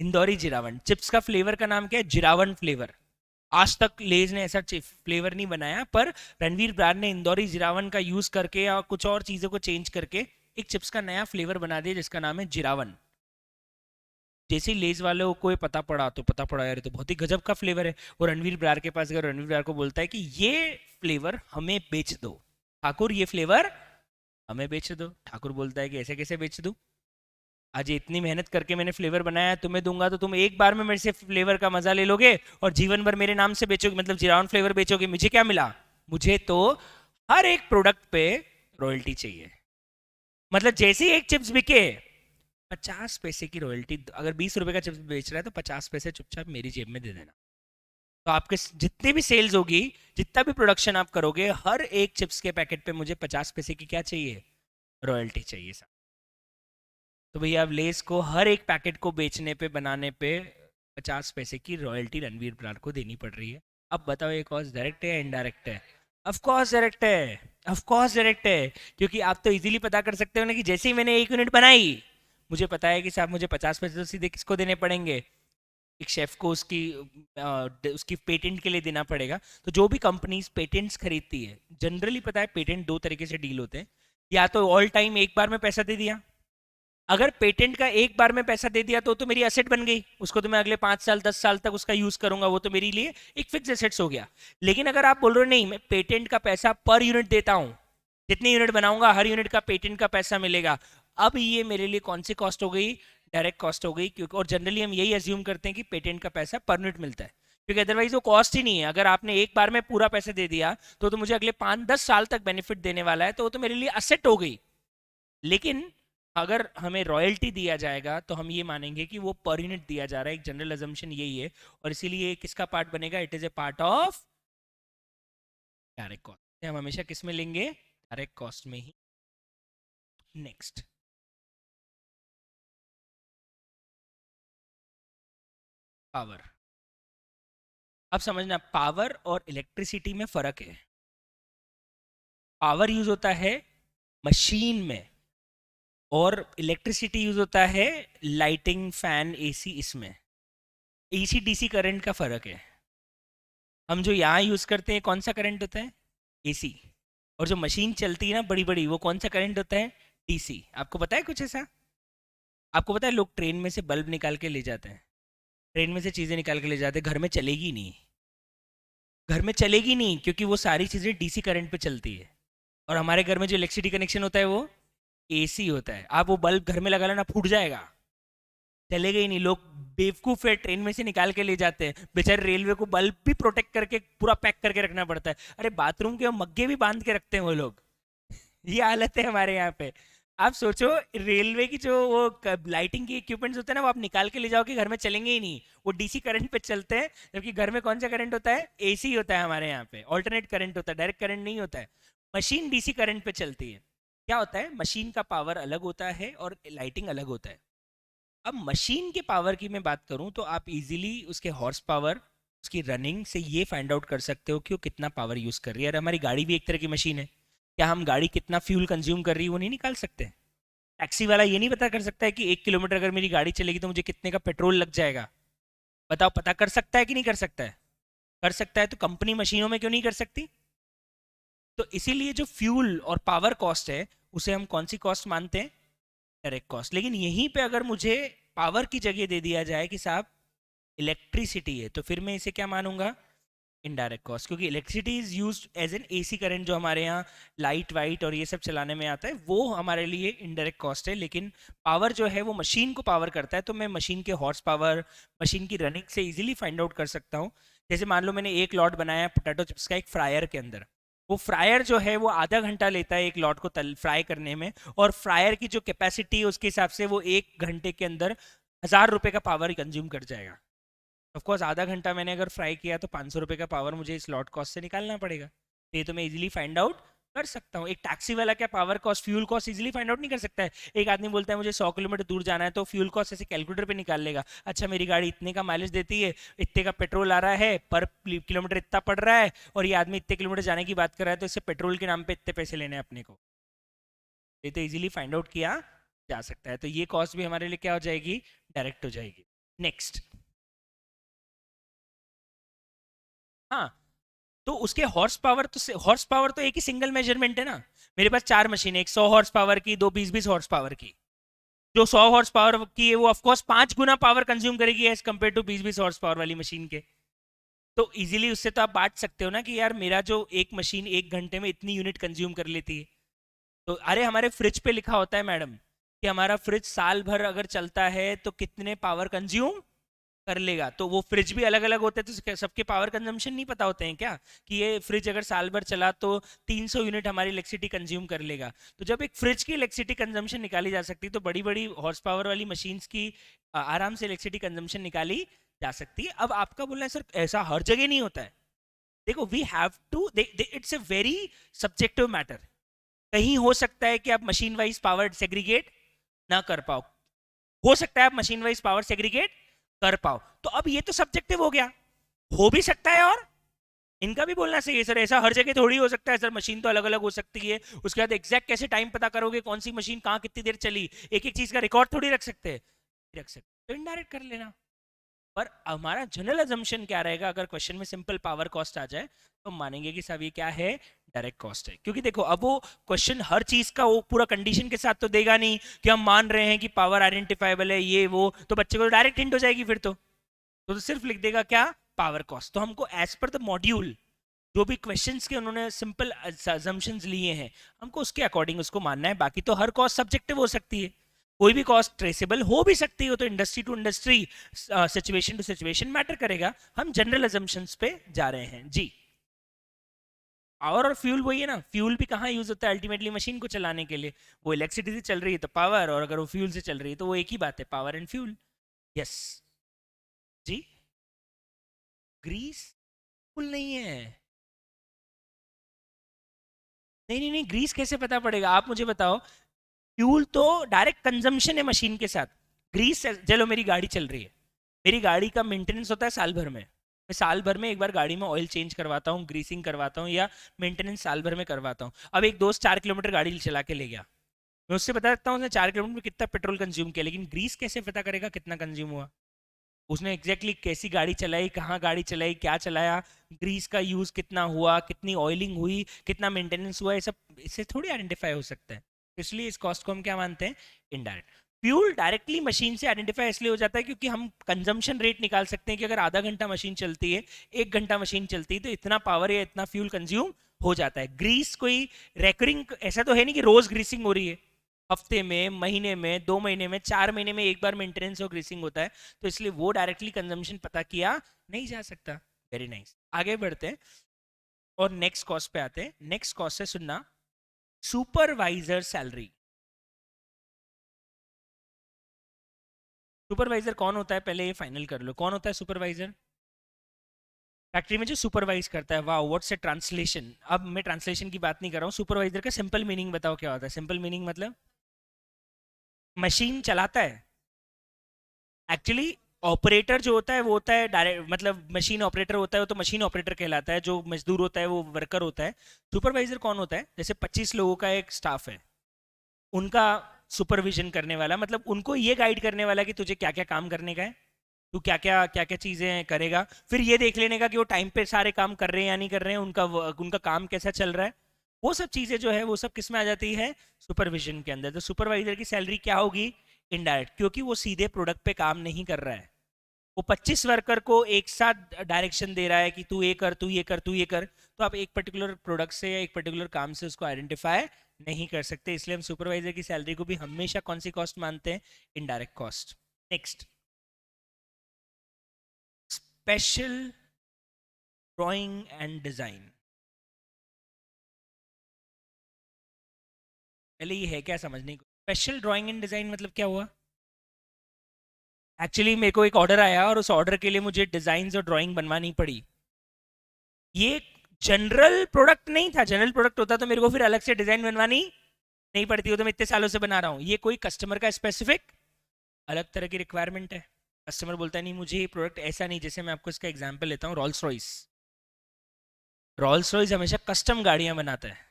इंदौरी जिरावन चिप्स का फ्लेवर का नाम क्या है? जिरावन फ्लेवर। आज तक लेज ने ऐसा फ्लेवर नहीं बनाया, पर रणवीर ब्रार ने इंदौरी जिरावन का यूज करके और कुछ और चीजों को चेंज करके एक चिप्स का नया फ्लेवर बना दिया जिसका नाम है जिरावन। जैसे ही लेज वाले को कोई पता पड़ा तो पता पड़ा यार ये तो बहुत ही गजब का फ्लेवर है। वो रणवीर ब्रार के पास गया, रणवीर ब्रार को बोलता है कि ये फ्लेवर हमें बेच दो ठाकुर, ये फ्लेवर हमें बेच दो। ठाकुर बोलता है कि ऐसे कैसे बेच दूं? आज ये इतनी मेहनत करके मैंने फ्लेवर बनाया है, तुम्हें दूंगा तो तुम एक बार में मेरे से फ्लेवर का मजा ले लोगे और जीवन भर मेरे नाम से बेचोगे, मतलब जिरावन फ्लेवर बेचोगे। मुझे क्या मिला? मुझे तो हर एक प्रोडक्ट पे रॉयल्टी चाहिए। मतलब जैसे ही एक चिप्स बिके 50 पैसे की रॉयल्टी, अगर 20 रुपए का चिप्स बेच रहा है तो 50 पैसे चुपचाप मेरी जेब में दे देना। तो आपके जितनी भी सेल्स होगी, जितना भी प्रोडक्शन आप करोगे, हर एक चिप्स के पैकेट पे मुझे 50 पैसे की क्या चाहिए? रॉयल्टी चाहिए सर। तो भैया अब लेस को हर एक पैकेट को बेचने पे, बनाने पे 50 पैसे की रॉयल्टी रणवीर ब्रार को देनी पड़ रही है। अब बताओ ये कॉस्ट डायरेक्ट है या इनडायरेक्ट है? ऑफ कोर्स डायरेक्ट है, ऑफ कोर्स डायरेक्ट है। क्योंकि आप तो इजीली पता कर सकते हो ना कि जैसे ही मैंने 1 यूनिट बनाई, मुझे पता है कि साहब मुझे 50 पैसे तो सीधे किसको देने पड़ेंगे? एक शेफ को उसकी पेटेंट के लिए देना पड़ेगा। तो जो भी कंपनीज पेटेंट्स खरीदती है, जनरली पता है पेटेंट दो तरीके से डील होते हैं। या तो ऑल टाइम एक बार में पैसा दे दिया, अगर पेटेंट का एक बार में पैसा दे दिया तो मेरी एसेट बन गई, उसको तो मैं अगले 5 साल 10 साल तक उसका यूज करूंगा, वो तो मेरे लिए एक फिक्स एसेट्स हो गया। लेकिन अगर आप बोल रहे हो नहीं मैं पेटेंट का पैसा पर यूनिट देता हूं, जितनी यूनिट बनाऊंगा हर यूनिट का पेटेंट का पैसा मिलेगा, अब ये मेरे लिए कौन सी कॉस्ट हो गई? डायरेक्ट कॉस्ट हो गई। क्योंकि और जनरली हम यही एज्यूम करते हैं कि पेटेंट का पैसा पर यूनिट मिलता है, क्योंकि अदरवाइज वो कॉस्ट ही नहीं है। अगर आपने एक बार में पूरा पैसा दे दिया तो मुझे अगले 5-10 साल तक बेनिफिट देने वाला है, तो वो तो मेरे लिए असेट हो गई। लेकिन अगर हमें रॉयल्टी दिया जाएगा तो हम ये मानेंगे कि वो पर यूनिट दिया जा रहा है। एक जनरल अजम्पशन यही है, और इसीलिए किसका पार्ट बनेगा? It is a part of direct cost. हम हमेशा किस में लेंगे? डायरेक्ट कॉस्ट में ही। Next, power. अब समझना, पावर और इलेक्ट्रिसिटी में फर्क है। पावर यूज होता है मशीन में और इलेक्ट्रिसिटी यूज होता है लाइटिंग, फैन, एसी, इसमें। एसी डीसी करंट का फर्क है। हम जो यहाँ यूज करते हैं कौन सा करंट होता है? एसी। और जो मशीन चलती है ना बड़ी बड़ी, वो कौन सा करंट होता है? डीसी। आपको पता है कुछ ऐसा? आपको पता है लोग ट्रेन में से बल्ब निकाल के ले जाते हैं, ट्रेन में से चीज़ें निकाल के ले जाते हैं, घर में चलेगी नहीं, घर में चलेगी नहीं, क्योंकि वो सारी चीज़ें डीसी करंट पे चलती है। और हमारे घर में जो इलेक्ट्रिसिटी कनेक्शन होता है वो एसी होता है। आप वो बल्ब घर में लगा लेना, फूट जाएगा, चलेगा ही नहीं। लोग बेवकूफ है, ट्रेन में से निकाल के ले जाते हैं, बेचारे रेलवे को बल्ब भी प्रोटेक्ट करके पूरा पैक करके रखना पड़ता है। अरे बाथरूम के मग्गे भी बांध के रखते हैं वो लोग। ये हालत है हमारे यहाँ पे। आप सोचो, रेलवे की जो वो लाइटिंग की इक्विपमेंट्स होते हैं ना, वो आप निकाल के ले जाओगे, घर में चलेंगे ही नहीं, वो डीसी करंट पे चलते हैं। जबकि घर में कौन सा करंट होता है? एसी होता है हमारे यहाँ पे, ऑल्टरनेट करंट होता है, डायरेक्ट करंट नहीं होता है। मशीन डीसी करंट पे चलती है। क्या होता है, मशीन का पावर अलग होता है और लाइटिंग अलग होता है। अब मशीन के पावर की मैं बात करूं तो आप इजीली उसके हॉर्स पावर, उसकी रनिंग से ये फाइंड आउट कर सकते हो कि वो कितना पावर यूज कर रही है। और हमारी गाड़ी भी एक तरह की मशीन है। क्या हम गाड़ी कितना फ्यूल कंज्यूम कर रही है वो नहीं निकाल सकते? टैक्सी वाला ये नहीं पता कर सकता है कि 1 किलोमीटर अगर मेरी गाड़ी चलेगी तो मुझे कितने का पेट्रोल लग जाएगा? बताओ, पता कर सकता है कि नहीं कर सकता है? कर सकता है, तो कंपनी मशीनों में क्यों नहीं कर सकती? तो इसीलिए जो फ्यूल और पावर कॉस्ट है, उसे हम कौन सी कॉस्ट मानते हैं? Direct cost. लेकिन यहीं पे अगर मुझे पावर की जगह दे दिया जाए कि साहब इलेक्ट्रिसिटी है, तो फिर मैं इसे क्या मानूंगा? Indirect cost. क्योंकि electricity is used as an AC current, जो हमारे यहाँ लाइट वाइट और ये सब चलाने में आता है, वो हमारे लिए इनडायरेक्ट कॉस्ट है। लेकिन पावर जो है वो मशीन को पावर करता है, तो मैं मशीन के हॉर्स पावर, मशीन की रनिंग से इजीली फाइंड आउट कर सकता हूँ। जैसे मान लो मैंने एक लॉट बनाया पोटैटो चिप्स का एक फ्रायर के अंदर, वो फ्रायर जो है वो आधा घंटा लेता है एक लॉट को तल फ्राई करने में, और फ्रायर की जो कैपेसिटी है उसके हिसाब से वो 1 घंटे के अंदर 1000 रुपये का पावर कंज्यूम कर जाएगा। ऑफ कोर्स आधा घंटा मैंने अगर फ्राई किया तो 500 रुपये का पावर मुझे इस लॉट कॉस्ट से निकालना पड़ेगा। तो ये तो मैं इजीली फाइंड आउट कर सकता हूँ। एक टैक्सी वाला क्या power cost, fuel cost easily find out नहीं कर सकता है? एक आदमी बोलता है मुझे 100 किलोमीटर दूर जाना है, तो फ्यूल कॉस्ट ऐसे कैलकुलेटर पे निकाल लेगा। अच्छा मेरी गाड़ी इतने का माइलेज देती है, इतने का पेट्रोल आ रहा है, पर किलोमीटर इतना पड़ रहा है, और ये आदमी इतने किलोमीटर जाने की बात कर रहा है, तो इससे पेट्रोल के नाम पे इतने पैसे लेने हैं अपने को। ये तो इजीली फाइंड आउट किया जा सकता है। तो ये कॉस्ट भी हमारे लिए क्या हो जाएगी? डायरेक्ट हो जाएगी। नेक्स्ट। हाँ, तो उसके हॉर्स पावर तो एक ही सिंगल मेजरमेंट है ना। मेरे पास 4 मशीन है, एक 100 हॉर्स पावर की, दो 20-20 हॉर्स पावर की। जो 100 हॉर्स पावर की है वो ऑफकोर्स 5 गुना पावर कंज्यूम करेगी as compare to 20-20 horse power वाली मशीन के। तो इजीली उससे तो आप बांट सकते हो ना कि यार मेरा जो एक मशीन 1 घंटे में इतनी यूनिट कंज्यूम कर लेती है। तो अरे हमारे फ्रिज पे लिखा होता है मैडम कि हमारा फ्रिज साल भर अगर चलता है तो कितने पावर कंज्यूम कर लेगा। तो वो फ्रिज भी अलग अलग होते हैं, तो सबके पावर कंजम्पशन नहीं पता होते हैं क्या? कि ये फ्रिज अगर साल भर चला तो 300 यूनिट हमारी इलेक्ट्रिसिटी कंज्यूम कर लेगा। तो जब एक फ्रिज की इलेक्ट्रिसिटी कंजम्पशन निकाली जा सकती है, तो बड़ी बड़ी हॉर्स पावर वाली मशीन्स की आराम से इलेक्ट्रिसिटी कंजम्पशन निकाली जा सकती है। अब आपका बोलना है सर ऐसा हर जगह नहीं होता है। देखो we have to, it's a very subjective matter. कहीं हो सकता है कि आप मशीन वाइज पावर सेग्रीगेट ना कर पाओ, हो सकता है आप मशीन वाइज पावर सेग्रीगेट कर पाओ। तो अब ये तो सब्जेक्टिव हो गया, हो भी सकता है। और इनका भी बोलना सही है सर, ऐसा हर जगह थोड़ी हो सकता है सर, मशीन तो अलग अलग हो सकती है। उसके बाद एग्जैक्ट कैसे टाइम पता करोगे कौन सी मशीन कहाँ कितनी देर चली? एक एक चीज का रिकॉर्ड थोड़ी रख सकते हैं। रख सकते तो इनडायरेक्ट कर लेना। पर हमारा जनरल अजम्पशन क्या रहेगा, अगर क्वेश्चन में सिंपल पावर कॉस्ट आ जाए तो हम मानेंगे कि साहब ये क्या है? डायरेक्ट कॉस्ट है। क्योंकि देखो अब वो क्वेश्चन हर चीज का वो पूरा कंडीशन के साथ तो देगा नहीं कि हम मान रहे हैं कि पावर आइडेंटिफाइबल है ये वो, तो बच्चे को डायरेक्ट हिंट हो जाएगी फिर तो सिर्फ लिख देगा क्या? Power cost. तो हमको एज पर द मॉड्यूल जो भी क्वेश्चंस के उन्होंने सिंपल अजम्पशंस लिए हैं, हमको उसके अकॉर्डिंग उसको मानना है। बाकी तो हर कॉस्ट सब्जेक्टिव हो सकती है, कोई भी कॉस्ट ट्रेसेबल हो भी सकती है, तो industry to industry, situation to situation matter करेगा। हम जनरल अजम्पशंस पे जा रहे हैं जी। पावर और फ्यूल वही है ना, फ्यूल भी कहाँ यूज होता है अल्टीमेटली? मशीन को चलाने के लिए। वो इलेक्ट्रिसिटी से चल रही है तो पावर, और अगर वो फ्यूल से चल रही है तो वो एक ही बात है, पावर एंड फ्यूल। यस जी। ग्रीस फुल नहीं है। नहीं नहीं नहीं, ग्रीस कैसे पता पड़ेगा? आप मुझे बताओ। फ्यूल तो डायरेक्ट कंजम्पशन है मशीन के साथ। ग्रीस चलो मेरी गाड़ी चल रही है, मेरी गाड़ी का मेंटेनेंस होता है साल भर में, मैं साल भर में एक बार गाड़ी में ऑयल चेंज करवाता हूँ, ग्रीसिंग करवाता हूँ, या मेंटेनेंस साल भर में करवाता हूँ। अब एक दोस्त 4 किलोमीटर गाड़ी चला के ले गया, मैं उससे बता सकता हूँ उसने 4 किलोमीटर में कितना पेट्रोल कंज्यूम किया, लेकिन ग्रीस कैसे पता करेगा कितना कंज्यूम हुआ? उसने एग्जैक्टली कैसी गाड़ी चलाई, कहाँ गाड़ी चलाई, क्या चलाया, ग्रीस का यूज कितना हुआ, कितनी ऑयलिंग हुई, कितना मेंटेनेंस हुआ, ये सब इससे थोड़ी आइडेंटिफाई हो सकता है। इसलिए इस कॉस्ट को हम क्या मानते हैं, इनडायरेक्ट। फ्यूल डायरेक्टली मशीन से आइडेंटिफाई इसलिए हो जाता है क्योंकि हम कंजम्पशन रेट निकाल सकते हैं कि अगर आधा घंटा मशीन चलती है, 1 घंटा मशीन चलती है, तो इतना पावर या इतना फ्यूल कंज्यूम हो जाता है। ग्रीस कोई रेकरिंग ऐसा तो है नहीं कि रोज ग्रीसिंग हो रही है, हफ्ते में, महीने में, 2 महीने में, 4 महीने में एक बार मेंटेनेंस और ग्रीसिंग होता है, तो इसलिए वो डायरेक्टली कंजम्पशन पता किया नहीं जा सकता। वेरी नाइस, आगे बढ़ते हैं और नेक्स्ट कॉस्ट पे आते हैं। नेक्स्ट कॉस्ट है, सुनना, सुपरवाइजर सैलरी। सुपरवाइजर कौन होता है, पहले ये फाइनल कर लो, कौन होता है सुपरवाइजर? फैक्ट्री में जो सुपरवाइज करता है। वाह, व्हाट्स ए ट्रांसलेशन। अब मैं ट्रांसलेशन की बात नहीं कर रहा हूँ, सुपरवाइजर का सिंपल मीनिंग बताओ क्या होता है? सिंपल मीनिंग मतलब मशीन चलाता है। एक्चुअली ऑपरेटर जो होता है वो होता है डायरेक्ट, मतलब मशीन ऑपरेटर होता है, वो तो मशीन ऑपरेटर कहलाता है। जो मजदूर होता है वो वर्कर होता है। सुपरवाइजर कौन होता है? जैसे 25 लोगों का एक स्टाफ है, उनका सुपरविजन करने वाला, मतलब उनको ये गाइड करने वाला कि तुझे क्या क्या काम करने का है, तू क्या क्या चीजें करेगा, फिर ये देख लेने का कि वो टाइम पे सारे काम कर रहे हैं या नहीं कर रहे हैं, उनका काम कैसा चल रहा है। वो सब चीजें जो है वो सब किस में आ जाती है? सुपरविजन के अंदर। तो सुपरवाइजर की सैलरी क्या होगी? इनडायरेक्ट, क्योंकि वो सीधे प्रोडक्ट पे काम नहीं कर रहा है, वो 25 वर्कर को एक साथ डायरेक्शन दे रहा है कि तू ये कर, तू ये कर, तू ये कर। तो आप एक पर्टिकुलर प्रोडक्ट से या एक पर्टिकुलर काम से उसको आइडेंटिफाई नहीं कर सकते, इसलिए हम सुपरवाइजर की सैलरी को भी हमेशा कौन सी कॉस्ट मानते हैं? Indirect cost. Next, special drawing and design. पहले ये है क्या समझने को, स्पेशल ड्राइंग एंड डिजाइन मतलब क्या हुआ? एक्चुअली मेरे को एक ऑर्डर आया और उस ऑर्डर के लिए मुझे डिजाइन और ड्राइंग बनवानी पड़ी। ये जनरल प्रोडक्ट नहीं था, जनरल प्रोडक्ट होता तो मेरे को फिर अलग से डिजाइन बनवानी नहीं पड़ती, हो तो मैं इतने सालों से बना रहा हूँ। ये कोई कस्टमर का स्पेसिफिक अलग तरह की रिक्वायरमेंट है। कस्टमर बोलता है नहीं मुझे ये प्रोडक्ट ऐसा नहीं, जैसे मैं आपको इसका एग्जांपल लेता हूँ, रॉल्स रॉयस। रॉल्स रॉयस हमेशा कस्टम गाड़ियां बनाता है,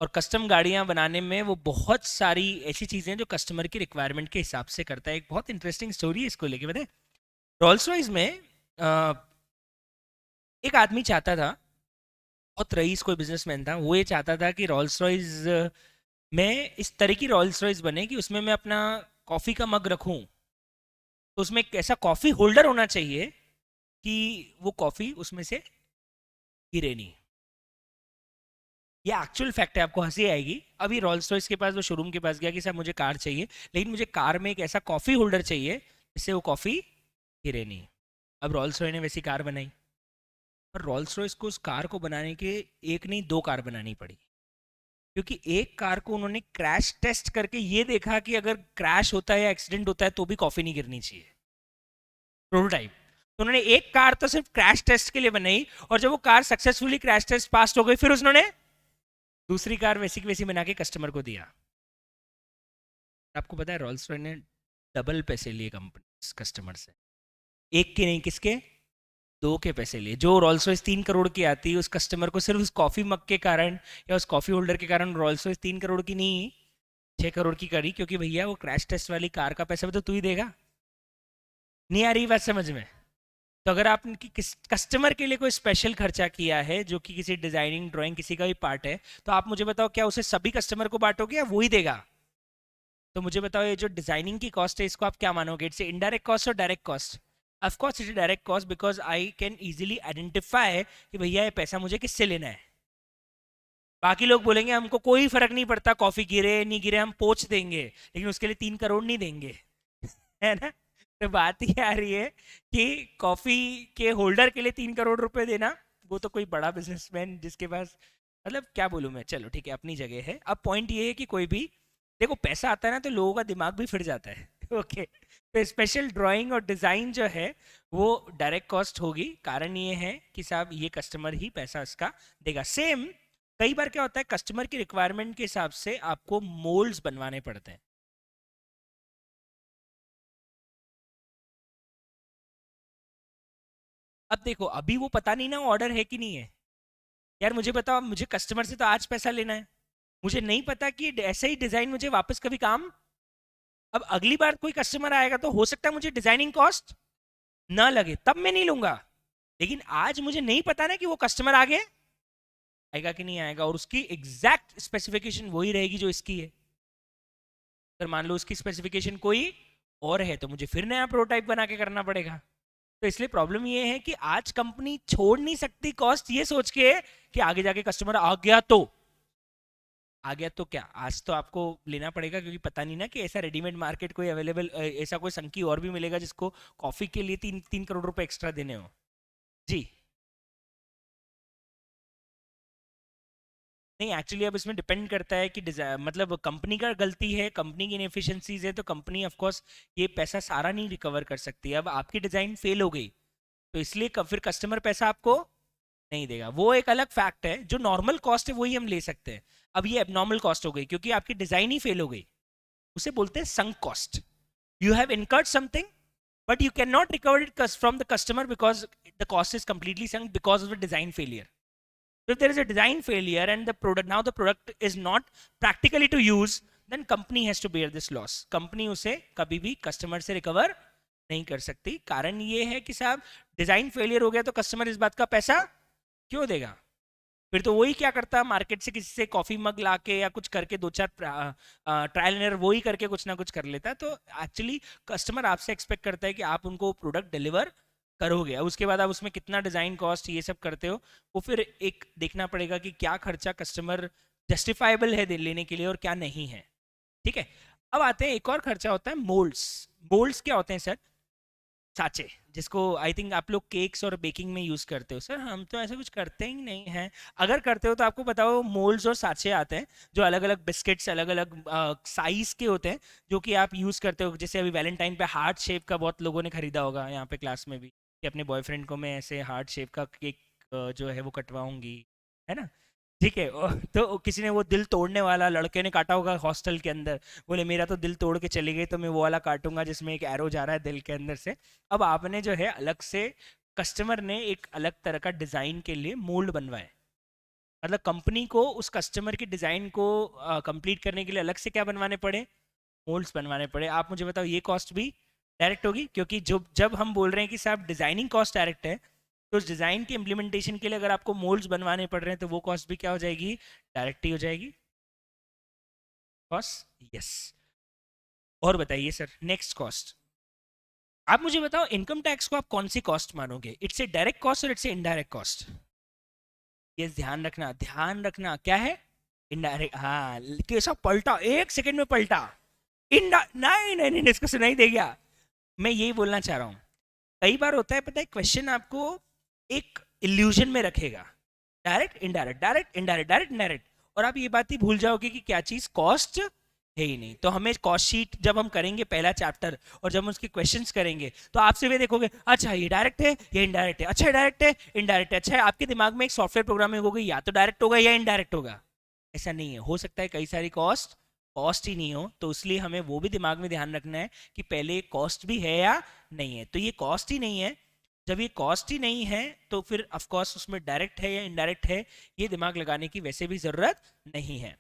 और कस्टम गाड़ियां बनाने में वो बहुत सारी ऐसी चीजें हैं जो कस्टमर की रिक्वायरमेंट के हिसाब से करता है। एक बहुत इंटरेस्टिंग स्टोरी है इसको लेके, बताए। रॉल्स रॉयस में अ, एक आदमी चाहता था, बहुत रईस कोई बिजनेसमैन था, वो ये चाहता था कि रॉल्स रॉयस में इस तरह की रॉल्स रॉयस बने कि उसमें मैं अपना कॉफ़ी का मग रखूं, तो उसमें एक ऐसा कॉफ़ी होल्डर होना चाहिए कि वो कॉफ़ी उसमें से गिरे नहीं। ये एक्चुअल फैक्ट है, आपको हंसी आएगी। अभी रॉल्स रॉयस के पास, वो शोरूम के पास गया कि साहब मुझे कार चाहिए, लेकिन मुझे कार में एक ऐसा कॉफ़ी होल्डर चाहिए जिससे वो कॉफ़ी गिरे नहीं। अब रॉल्स रॉय ने वैसी कार बनाई, और रॉल्स रॉयस को उस कार को बनाने के एक नहीं दो कार बनानी पड़ी, क्योंकि एक कार को उन्होंने क्रैश टेस्ट करके ये देखा कि अगर क्रैश होता है या एक्सीडेंट होता है तो भी कॉफी नहीं गिरनी चाहिए, प्रोटोटाइप। तो उन्होंने एक कार तो सिर्फ क्रैश टेस्ट के लिए बनाई, और जब वो car successfully crash test pass हो गई, फिर उन्होंने दूसरी कार वैसी की वैसी बना के कस्टमर को दिया। आपको पता है रॉल्स रॉय ने डबल पैसे लिए कंपनी कस्टमर से, एक के नहीं, किसके? दो के पैसे लिए। जो रॉल्स रॉयस 3 करोड़ की आती है, उस कस्टमर को सिर्फ उस कॉफी मग के कारण या उस कॉफी होल्डर के कारण रॉल्स रॉयस 3 करोड़ की नहीं 6 करोड़ की करी, क्योंकि भैया वो क्रैश टेस्ट वाली कार का पैसा भी तो तू ही देगा। नहीं आ रही बात समझ में? तो अगर आपने किस कस्टमर के लिए कोई स्पेशल खर्चा किया है जो कि किसी डिजाइनिंग ड्राइंग किसी का भी पार्ट है, तो आप मुझे बताओ क्या उसे सभी कस्टमर को बांटोगे या वो ही देगा? तो मुझे बताओ ये जो डिजाइनिंग की कॉस्ट है इसको आप क्या मानोगे, इट्स इनडायरेक्ट कॉस्ट और direct cost? Of course it's direct cost, because I can easily identify कि भैया ये पैसा मुझे किससे लेना है। बाकी लोग बोलेंगे हमको कोई फर्क नहीं पड़ता, कॉफी गिरे नहीं गिरे हम पोंछ देंगे, लेकिन उसके लिए 3 करोड़ नहीं देंगे। है ना? तो बात ये आ रही है कि कॉफी के होल्डर के लिए 3 करोड़ रुपए देना, वो तो कोई बड़ा बिजनेसमैन जिसके पास, मतलब क्या बोलूं मैं, चलो ठीक है अपनी जगह है। अब पॉइंट ये है कि कोई भी, देखो पैसा आता है ना तो लोगों का दिमाग भी फिर जाता है। ओके, तो स्पेशल ड्राइंग और डिजाइन जो है वो डायरेक्ट कॉस्ट होगी। कारण ये है कि साहब ये कस्टमर ही पैसा इसका देगा। सेम कई बार क्या होता है, कस्टमर की रिक्वायरमेंट के हिसाब से आपको मोल्ड्स बनवाने पड़ते हैं। अब देखो अभी वो पता नहीं ना ऑर्डर है कि नहीं है। यार मुझे बताओ, मुझे कस्टमर से तो आज पैसा लेना है, मुझे नहीं पता कि ऐसा ही डिजाइन मुझे वापस कभी काम। अब अगली बार कोई कस्टमर आएगा तो हो सकता है मुझे डिजाइनिंग कॉस्ट ना लगे, तब मैं नहीं लूंगा। लेकिन आज मुझे नहीं पता ना कि वो कस्टमर आगे आएगा कि नहीं आएगा, और उसकी एग्जैक्ट स्पेसिफिकेशन वही रहेगी जो इसकी है। अगर मान लो उसकी स्पेसिफिकेशन कोई और है तो मुझे फिर नया प्रोटोटाइप बना के करना पड़ेगा। तो इसलिए प्रॉब्लम ये है कि आज कंपनी छोड़ नहीं सकती कॉस्ट ये सोच के कि आगे जाके कस्टमर आ गया तो क्या, आज तो आपको लेना पड़ेगा, क्योंकि पता नहीं ना कि ऐसा रेडीमेड मार्केट कोई अवेलेबल, ऐसा कोई संकी और भी मिलेगा जिसको कॉफी के लिए 3 करोड़ रुपए एक्स्ट्रा देने हो। जी नहीं, एक्चुअली अब इसमें डिपेंड करता है कि मतलब कंपनी का गलती है, कंपनी की इनएफिशिएंसीज है, तो कंपनी ऑफ कोर्स ये पैसा सारा नहीं रिकवर कर सकती। अब आपकी डिजाइन फेल हो गई तो इसलिए फिर कस्टमर पैसा आपको नहीं देगा, वो एक अलग फैक्ट है। जो नॉर्मल कॉस्ट है वही हम ले सकते हैं। अब ये एबनॉर्मल कॉस्ट हो गई क्योंकि आपकी डिजाइन ही फेल हो गई, उसे बोलते हैं sunk cost. You have incurred something but you cannot recover it from the customer because the cost is completely sunk because of the design failure. So if there is a design failure and the product, now the product is not practically to use, then company has to bear this loss. Company उसे कभी भी customer से recover नहीं कर सकती। कारण ये है कि साहब डिजाइन फेलियर हो गया तो कस्टमर इस बात का पैसा क्यों देगा? फिर तो वही क्या करता, मार्केट से किसी से कॉफी मग लाके या कुछ करके 2-4 ट्रायल एंड एरर वही करके कुछ ना कुछ कर लेता। तो एक्चुअली कस्टमर आपसे एक्सपेक्ट करता है कि आप उनको प्रोडक्ट डिलीवर करोगे। उसके बाद आप उसमें कितना डिजाइन कॉस्ट ये सब करते हो, वो फिर एक देखना पड़ेगा कि क्या खर्चा कस्टमर जस्टिफाइबल है लेने के लिए और क्या नहीं है। ठीक है, अब आते हैं एक और खर्चा होता है मोल्ड्स। मोल्ड्स क्या होते हैं सर? साँचे, जिसको आई थिंक आप लोग केक्स और बेकिंग में यूज करते हो। सर हम तो ऐसा कुछ करते ही नहीं हैं। अगर करते हो तो आपको बताओ, मोल्ड्स और साँचे आते हैं जो अलग अलग बिस्किट्स अलग अलग साइज के होते हैं, जो कि आप यूज करते हो। जैसे अभी वैलेंटाइन पे हार्ट शेप का बहुत लोगों ने खरीदा होगा यहाँ पे क्लास में भी, कि अपने बॉयफ्रेंड को मैं ऐसे हार्ट शेप का केक जो है वो कटवाऊंगी, है ना? ठीक है, तो किसी ने वो दिल तोड़ने वाला लड़के ने काटा होगा हॉस्टल के अंदर, बोले मेरा तो दिल तोड़ के चली गई तो मैं वो वाला काटूंगा जिसमें एक एरो जा रहा है दिल के अंदर से। अब आपने जो है अलग से, कस्टमर ने एक अलग तरह का डिजाइन के लिए मोल्ड बनवाए, मतलब कंपनी को उस कस्टमर की डिजाइन को कंप्लीट करने के लिए अलग से क्या बनवाने पड़े? मोल्ड्स बनवाने पड़े। आप मुझे बताओ ये कॉस्ट भी डायरेक्ट होगी? क्योंकि जो जब हम बोल रहे हैं कि साहब डिजाइनिंग कॉस्ट डायरेक्ट है, तो उस डिजाइन के इम्प्लीमेंटेशन के लिए अगर आपको मोल्ड्स बनवाने पड़ रहे हैं तो वो कॉस्ट भी क्या हो जाएगी? डायरेक्ट ही हो जाएगी कॉस्ट। यस। और बताइए सर, नेक्स्ट कॉस्ट। आप मुझे बताओ इनकम टैक्स को आप कौन सी कॉस्ट मानोगे? इट्स ए डायरेक्ट कॉस्ट और इट्स ए इनडायरेक्ट कॉस्ट? ये ध्यान रखना, ध्यान रखना, क्या है? इनडायरेक्ट। हाँ, कैसा पलटा, 1 सेकंड में पलटा। नहीं नहीं नहीं, इसको सुनाई दे गया। मैं यही बोलना चाह रहा हूँ, कई बार होता है पता है, क्वेश्चन आपको एक इल्यूजन में रखेगा, direct indirect, direct indirect, direct indirect, और आप ये बात ही भूल जाओगे कि क्या चीज कॉस्ट है ही नहीं। तो हमें कॉस्ट शीट जब हम करेंगे पहला चैप्टर, और जब हम उसके क्वेश्चंस करेंगे तो आपसे भी देखोगे अच्छा ये डायरेक्ट है, ये इनडायरेक्ट है, अच्छा डायरेक्ट है, इनडायरेक्ट है। अच्छा है, आपके दिमाग में एक सॉफ्टवेयर प्रोग्रामिंग हो गई, या तो डायरेक्ट होगा या इनडायरेक्ट होगा। ऐसा नहीं है, हो सकता है कई सारी कॉस्ट कॉस्ट ही नहीं हो, तो इसलिए हमें वो भी दिमाग में ध्यान रखना है कि पहले कॉस्ट भी है या नहीं है। तो ये कॉस्ट ही नहीं है, जब ये कॉस्ट ही नहीं है तो फिर ऑफ कोर्स उसमें डायरेक्ट है या इनडायरेक्ट है, ये दिमाग लगाने की वैसे भी जरूरत नहीं है।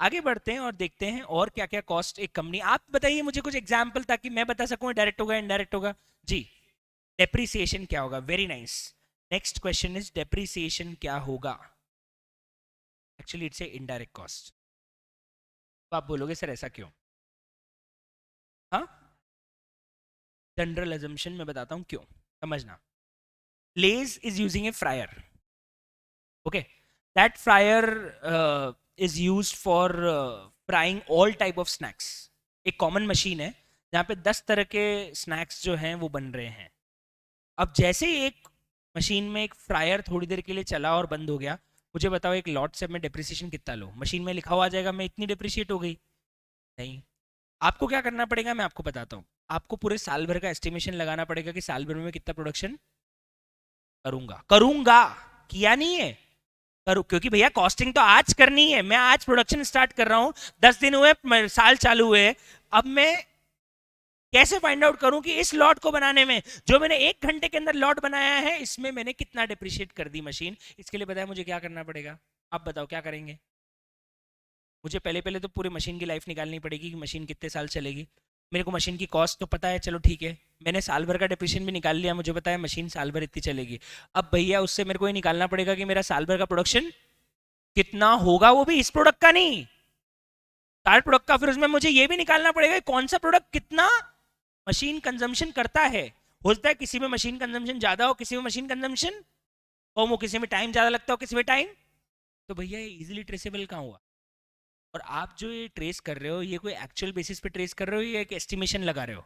आगे बढ़ते हैं और देखते हैं और क्या क्या कॉस्ट एक कंपनी। आप बताइए मुझे कुछ एग्जाम्पल, ताकि मैं बता सकूं डायरेक्ट होगा इनडायरेक्ट होगा। जी, डेप्रिसिएशन क्या होगा? Very nice. Next question is depreciation क्या होगा? Actually it's a indirect cost. तो आप बोलोगे सर ऐसा क्यों? हाँ, जनरल अजम्पशन में बताता हूं क्यों, समझना। Lay's is using a fryer, okay, that fryer is used for frying all type of snacks. एक कॉमन मशीन है जहाँ पे 10 तरह के स्नैक्स जो हैं वो बन रहे हैं। अब जैसे ही एक मशीन में एक फ्रायर थोड़ी देर के लिए चला और बंद हो गया, मुझे बताओ एक लॉट से मैं डिप्रिसिएशन कितना लूँ? मशीन में लिखा हुआ आ जाएगा मैं इतनी डिप्रिशिएट हो गई? नहीं। आपको क्या करना पड़ेगा, मैं आपको बताता हूँ। आपको पूरे साल भर का एस्टिमेशन लगाना पड़ेगा कि साल भर में मैं कितना प्रोडक्शन करूंगा। करूंगा, किया नहीं है, करूँ, क्योंकि भैया कॉस्टिंग तो आज करनी है। मैं आज प्रोडक्शन स्टार्ट कर रहा हूँ, 10 दिन हुए, साल चालू हुए। अब मैं कैसे फाइंड आउट करूं कि इस लॉट को बनाने में, जो मैंने 1 घंटे के अंदर लॉट बनाया है, इसमें मैंने कितना डिप्रिशिएट कर दी मशीन? इसके लिए बताया मुझे क्या करना पड़ेगा? आप बताओ क्या करेंगे? मुझे पहले पहले तो पूरी मशीन की लाइफ निकालनी पड़ेगी कि मशीन कितने साल चलेगी। मेरे को मशीन की कॉस्ट तो पता है, चलो ठीक है, मैंने साल भर का डिप्रेशन भी निकाल लिया, मुझे पता है मशीन साल भर इतनी चलेगी। अब भैया उससे मेरे को ये निकालना पड़ेगा कि मेरा साल भर का प्रोडक्शन कितना होगा, वो भी इस प्रोडक्ट का नहीं, सारे प्रोडक्ट का। फिर उसमें मुझे ये भी निकालना पड़ेगा कि कौन सा प्रोडक्ट कितना मशीन कंजम्पशन करता है। हो सकता है किसी में मशीन कंजम्पशन ज्यादा हो, किसी में मशीन कंजम्पशन कम हो, किसी में टाइम ज्यादा लगता हो, किसी में टाइम। तो भैया ये इजीली ट्रेसेबल कहाँ हुआ? और आप जो ये ट्रेस कर रहे हो, ये कोई एक्चुअल बेसिस पे ट्रेस कर रहे हो या एक एस्टिमेशन लगा रहे हो?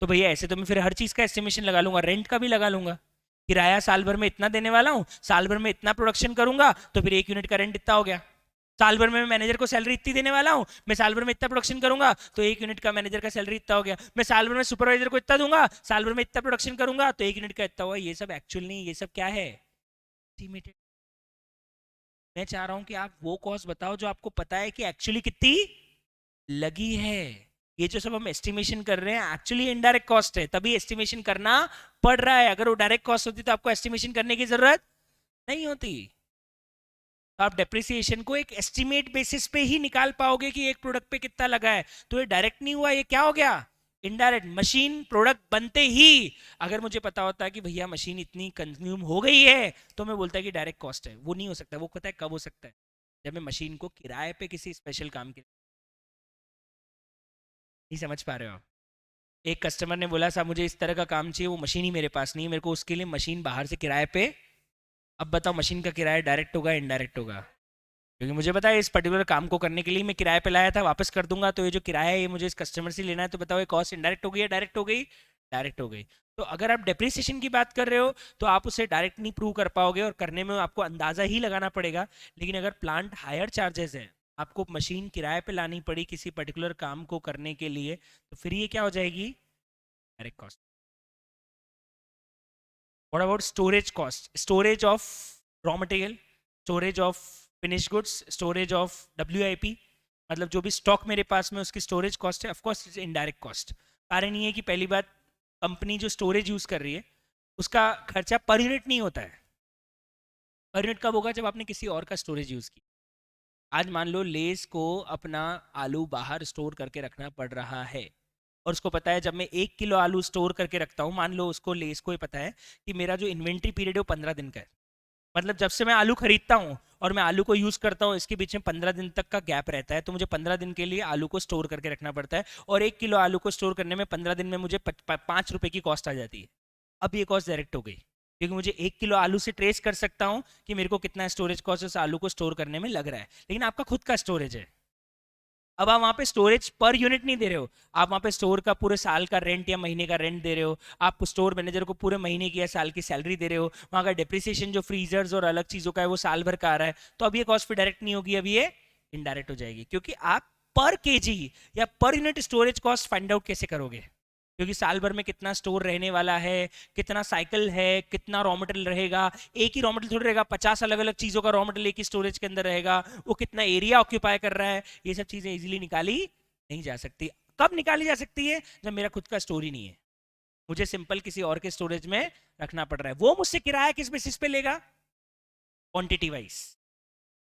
तो भैया ऐसे तो मैं फिर हर चीज़ का एस्टिमेशन लगा लूंगा, रेंट का भी लगा लूंगा। किराया साल भर में इतना देने वाला हूँ, साल भर में इतना प्रोडक्शन करूंगा, तो फिर 1 यूनिट का रेंट इतना हो गया। साल भर में मैं मैनेजर को सैलरी इतनी देने वाला हूँ, मैं साल भर में इतना प्रोडक्शन करूंगा, तो 1 यूनिट का मैनेजर का सैलरी इतना हो गया। मैं साल भर में सुपरवाइजर को इतना दूंगा, साल भर में इतना प्रोडक्शन करूंगा, तो 1 यूनिट का इतना हुआ। ये सब एक्चुअल नहीं, ये सब क्या है? एस्टिमेटेड। मैं चाह रहा हूं कि आप वो कॉस्ट बताओ जो आपको पता है कि एक्चुअली कितनी लगी है। ये जो सब हम एस्टिमेशन कर रहे हैं एक्चुअली इनडायरेक्ट कॉस्ट है, तभी एस्टिमेशन करना पड़ रहा है। अगर वो डायरेक्ट कॉस्ट होती तो आपको एस्टिमेशन करने की जरूरत नहीं होती। तो आप डेप्रिसिएशन को एक एस्टिमेट बेसिस पे ही निकाल पाओगे कि एक प्रोडक्ट पे कितना लगा है। तो ये डायरेक्ट नहीं हुआ, ये क्या हो गया? इनडायरेक्ट। मशीन प्रोडक्ट बनते ही अगर मुझे पता होता है कि भैया मशीन इतनी कंज्यूम हो गई है, तो मैं बोलता है कि डायरेक्ट कॉस्ट है। वो नहीं हो सकता। वो पता है कब हो सकता है? जब मैं मशीन को किराए पे किसी स्पेशल काम के लिए। नहीं समझ पा रहे हो आप? एक कस्टमर ने बोला साहब मुझे इस तरह का काम चाहिए, वो मशीन ही मेरे पास नहीं है, मेरे को उसके लिए मशीन बाहर से किराए पे। अब बताओ मशीन का किराया डायरेक्ट होगा इनडायरेक्ट होगा? क्योंकि मुझे पता है इस पर्टिकुलर काम को करने के लिए मैं किराए पे लाया था, वापस कर दूंगा, तो ये जो किराया है ये मुझे इस कस्टमर से लेना है। तो बताओ ये कॉस्ट इनडायरेक्ट हो गई या डायरेक्ट हो गई? डायरेक्ट हो गई। तो अगर आप डेप्रिसिएशन की बात कर रहे हो तो आप उसे डायरेक्ट नहीं प्रूव कर पाओगे, और करने में आपको अंदाजा ही लगाना पड़ेगा। लेकिन अगर प्लांट हायर चार्जेस है, आपको मशीन किराए पे लानी पड़ी किसी पर्टिकुलर काम को करने के लिए, तो फिर ये क्या हो जाएगी? Direct cost. What about storage cost? Storage of raw material, storage of finished goods, storage of WIP, मतलब जो भी स्टॉक मेरे पास में उसकी स्टोरेज कॉस्ट है, of course it's indirect cost. कारण ये है कि पहली बात, कंपनी जो स्टोरेज यूज कर रही है उसका खर्चा पर यूनिट नहीं होता है। पर यूनिट कब होगा? जब आपने किसी और का स्टोरेज यूज किया। आज मान लो लेस को अपना आलू बाहर स्टोर करके रखना पड़ रहा है, और उसको पता है जब मैं 1 किलो आलू स्टोर करके रखता हूँ, मान लो उसको लेस को ही पता है कि मेरा जो इन्वेंट्री पीरियड है वो 15 दिन का है। मतलब जब से मैं आलू खरीदता हूँ और मैं आलू को यूज करता हूँ, इसके बीच में 15 दिन तक का गैप रहता है। तो मुझे 15 दिन के लिए आलू को स्टोर करके रखना पड़ता है, और 1 किलो आलू को स्टोर करने में 15 दिन में मुझे 5 रुपए की कॉस्ट आ जाती है। अब ये कॉस्ट डायरेक्ट हो गई, क्योंकि मुझे 1 किलो आलू से ट्रेस कर सकता हूँ कि मेरे को कितना स्टोरेज कॉस्ट उस आलू को स्टोर करने में लग रहा है। लेकिन आपका खुद का स्टोरेज है। अब आप वहां पे स्टोरेज पर यूनिट नहीं दे रहे हो, आप वहां पे स्टोर का पूरे साल का रेंट या महीने का रेंट दे रहे हो। आप स्टोर मैनेजर को पूरे महीने की या साल की सैलरी दे रहे हो। वहां का डिप्रिसिएशन जो फ्रीजर्स और अलग चीजों का है वो साल भर का आ रहा है। तो अब ये कॉस्ट फिर डायरेक्ट नहीं होगी, अब ये इनडायरेक्ट हो जाएगी। क्योंकि आप पर केजी या per unit storage cost find out कैसे करोगे? क्योंकि साल भर में कितना स्टोर रहने वाला है, कितना साइकिल है, कितना रॉ मटेरियल रहेगा। एक ही रॉ मटेरियल थोड़ी रहेगा, 50 अलग अलग चीजों का रॉ मटेरियल एक ही स्टोरेज के अंदर रहेगा। वो कितना एरिया ऑक्यूपाई कर रहा है, ये सब चीजें इजीली निकाली नहीं जा सकती। कब निकाली जा सकती है? जब मेरा खुद का स्टोर ही नहीं है, मुझे सिंपल किसी और के स्टोरेज में रखना पड़ रहा है। वो मुझसे किराया किस बेसिस पे लेगा? Quantity wise.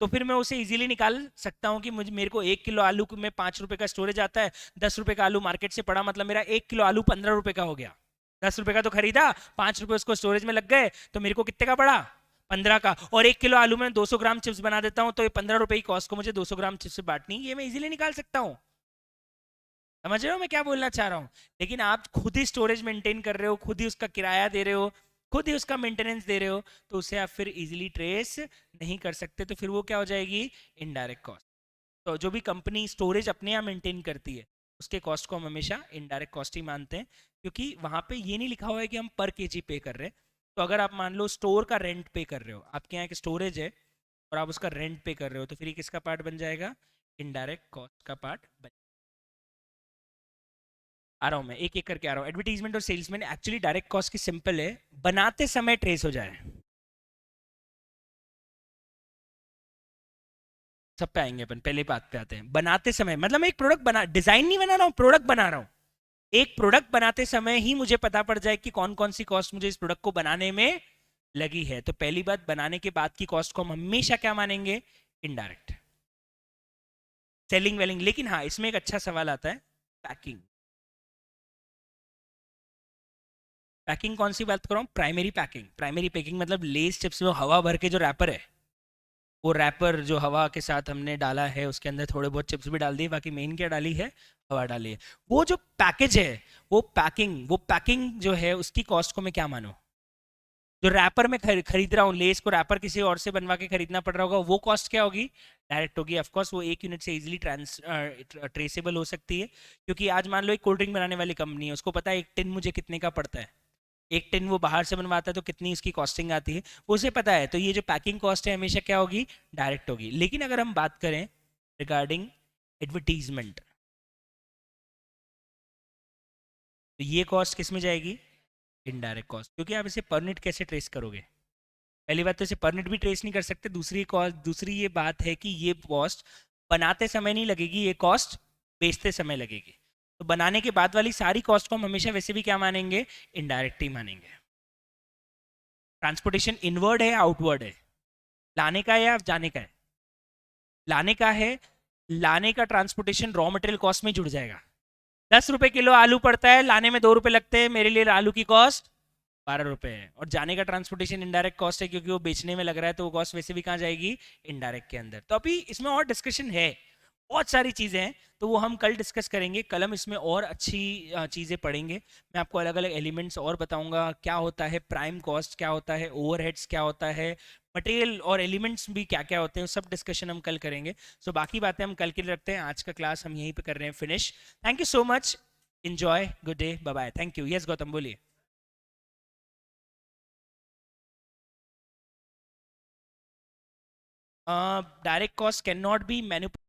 तो फिर मैं उसे इजीली निकाल सकता हूं कि मुझे मेरे को 1 किलो आलू में 5 रुपए का स्टोरेज आता है, 10 रुपए का आलू मार्केट से पड़ा, मतलब मेरा 1 किलो आलू 15 रुपए का हो गया। 10 रुपए का तो खरीदा, 5 रुपए उसको स्टोरेज में लग गए, तो मेरे को कितने का पड़ा? 15 का। और 1 किलो आलू में 200 ग्राम चिप्स बना देता हूं, तो ये 15 रुपए की कॉस्ट को मुझे 200 ग्राम चिप्स से बांटनी, ये मैं इजीली निकाल सकता हूँ। समझ रहे हो मैं क्या बोलना चाह रहा हूँ? लेकिन आप खुद ही स्टोरेज मेंटेन कर रहे हो, खुद ही उसका किराया दे रहे हो, खुद ही उसका मेंटेनेंस दे रहे हो, तो उसे आप फिर इजीली ट्रेस नहीं कर सकते। तो फिर वो क्या हो जाएगी? Indirect cost. तो जो भी कंपनी स्टोरेज अपने यहाँ मेंटेन करती है उसके कॉस्ट को हम हमेशा इनडायरेक्ट कॉस्ट ही मानते हैं, क्योंकि वहां पे ये नहीं लिखा हुआ है कि हम पर केजी पे कर रहे हैं। तो अगर आप मान लो स्टोर का रेंट पे कर रहे हो, आपके यहाँ एक स्टोरेज है और आप उसका रेंट पे कर रहे हो, तो फिर ये किसका पार्ट बन जाएगा? इनडायरेक्ट कॉस्ट का पार्ट बन। आ रहा हूँ मैं एक एक करके आ रहा हूँ। एडवर्टीजमेंट और सेल्समैन एक्चुअली डायरेक्ट कॉस्ट की सिंपल है, बनाते समय ट्रेस हो जाए। सब पे आएंगे अपन, पहले बात पे आते हैं। बनाते समय मतलब मैं एक प्रोडक्ट बना, डिजाइन नहीं बना रहा हूँ, प्रोडक्ट बना रहा हूँ। एक प्रोडक्ट बनाते समय ही मुझे पता पड़ जाए कि कौन कौन सी कॉस्ट मुझे इस प्रोडक्ट को बनाने में लगी है। तो पहली बात, बनाने के बाद की कॉस्ट को हम हमेशा क्या मानेंगे? इनडायरेक्ट। सेलिंग वेलिंग। लेकिन हाँ, इसमें एक अच्छा सवाल आता है, पैकिंग। पैकिंग कौन सी बात कर रहा हूँ? Primary packing. प्राइमरी पैकिंग मतलब लेस चिप्स में हवा भर के जो रैपर है, वो रैपर जो हवा के साथ हमने डाला है उसके अंदर थोड़े बहुत चिप्स भी डाल दिए, बाकी मेन क्या डाली है? हवा डाली है। वो जो पैकेज है, वो पैकिंग जो है उसकी कॉस्ट को मैं क्या मानूं? जो रैपर में खरीद रहा हूँ, लेस को रैपर किसी और से बनवा के खरीदना पड़ रहा होगा, वो कॉस्ट क्या होगी? डायरेक्ट होगी। ऑफ कोर्स वो एक यूनिट से इजीली ट्रेसेबल हो सकती है, क्योंकि आज मान लो एक कोल्ड ड्रिंक बनाने वाली कंपनी है, उसको पता है एक टिन मुझे कितने का पड़ता है, एक टिन वो बाहर से बनवाता है तो कितनी उसकी कॉस्टिंग आती है, वो उसे पता है। तो ये जो पैकिंग कॉस्ट है हमेशा क्या होगी? डायरेक्ट होगी। लेकिन अगर हम बात करें रिगार्डिंग एडवर्टीजमेंट, तो ये कॉस्ट किस में जाएगी? Indirect cost. क्योंकि आप इसे पर यूनिट कैसे ट्रेस करोगे? पहली बात तो इसे पर यूनिट भी ट्रेस नहीं कर सकते। दूसरी कॉस्ट, दूसरी ये बात है कि ये कॉस्ट बनाते समय नहीं लगेगी, ये कॉस्ट बेचते समय लगेगी। तो बनाने के बाद वाली सारी कॉस्ट को हम हमेशा वैसे भी क्या मानेंगे? इनडायरेक्ट ही मानेंगे। ट्रांसपोर्टेशन इनवर्ड है, आउटवर्ड है? लाने का है या जाने का है? लाने का है। लाने का ट्रांसपोर्टेशन रॉ मटेरियल कॉस्ट में जुड़ जाएगा। 10 रुपए किलो आलू पड़ता है, लाने में 2 रुपए लगते हैं, मेरे लिए आलू की कॉस्ट 12 रुपए है। और जाने का ट्रांसपोर्टेशन इनडायरेक्ट कॉस्ट है, क्योंकि वो बेचने में लग रहा है, तो वो कॉस्ट वैसे भी कहाँ जाएगी? इनडायरेक्ट के अंदर। तो अभी इसमें और डिस्कशन है, बहुत सारी चीज़ें हैं, तो वो हम कल डिस्कस करेंगे। कल हम इसमें और अच्छी चीज़ें पढ़ेंगे। मैं आपको अलग अलग एलिमेंट्स और बताऊंगा, क्या होता है प्राइम कॉस्ट, क्या होता है ओवरहेड्स, क्या होता है मटेरियल, और एलिमेंट्स भी क्या क्या होते हैं, सब डिस्कशन हम कल करेंगे। सो बाकी बातें हम कल के लिए रखते हैं। आज का क्लास हम यहीं पे कर रहे हैं finish. Thank you so much, enjoy, good day, bye bye, thank you। yes Gautam बोलिए। Direct cost can not be manipulated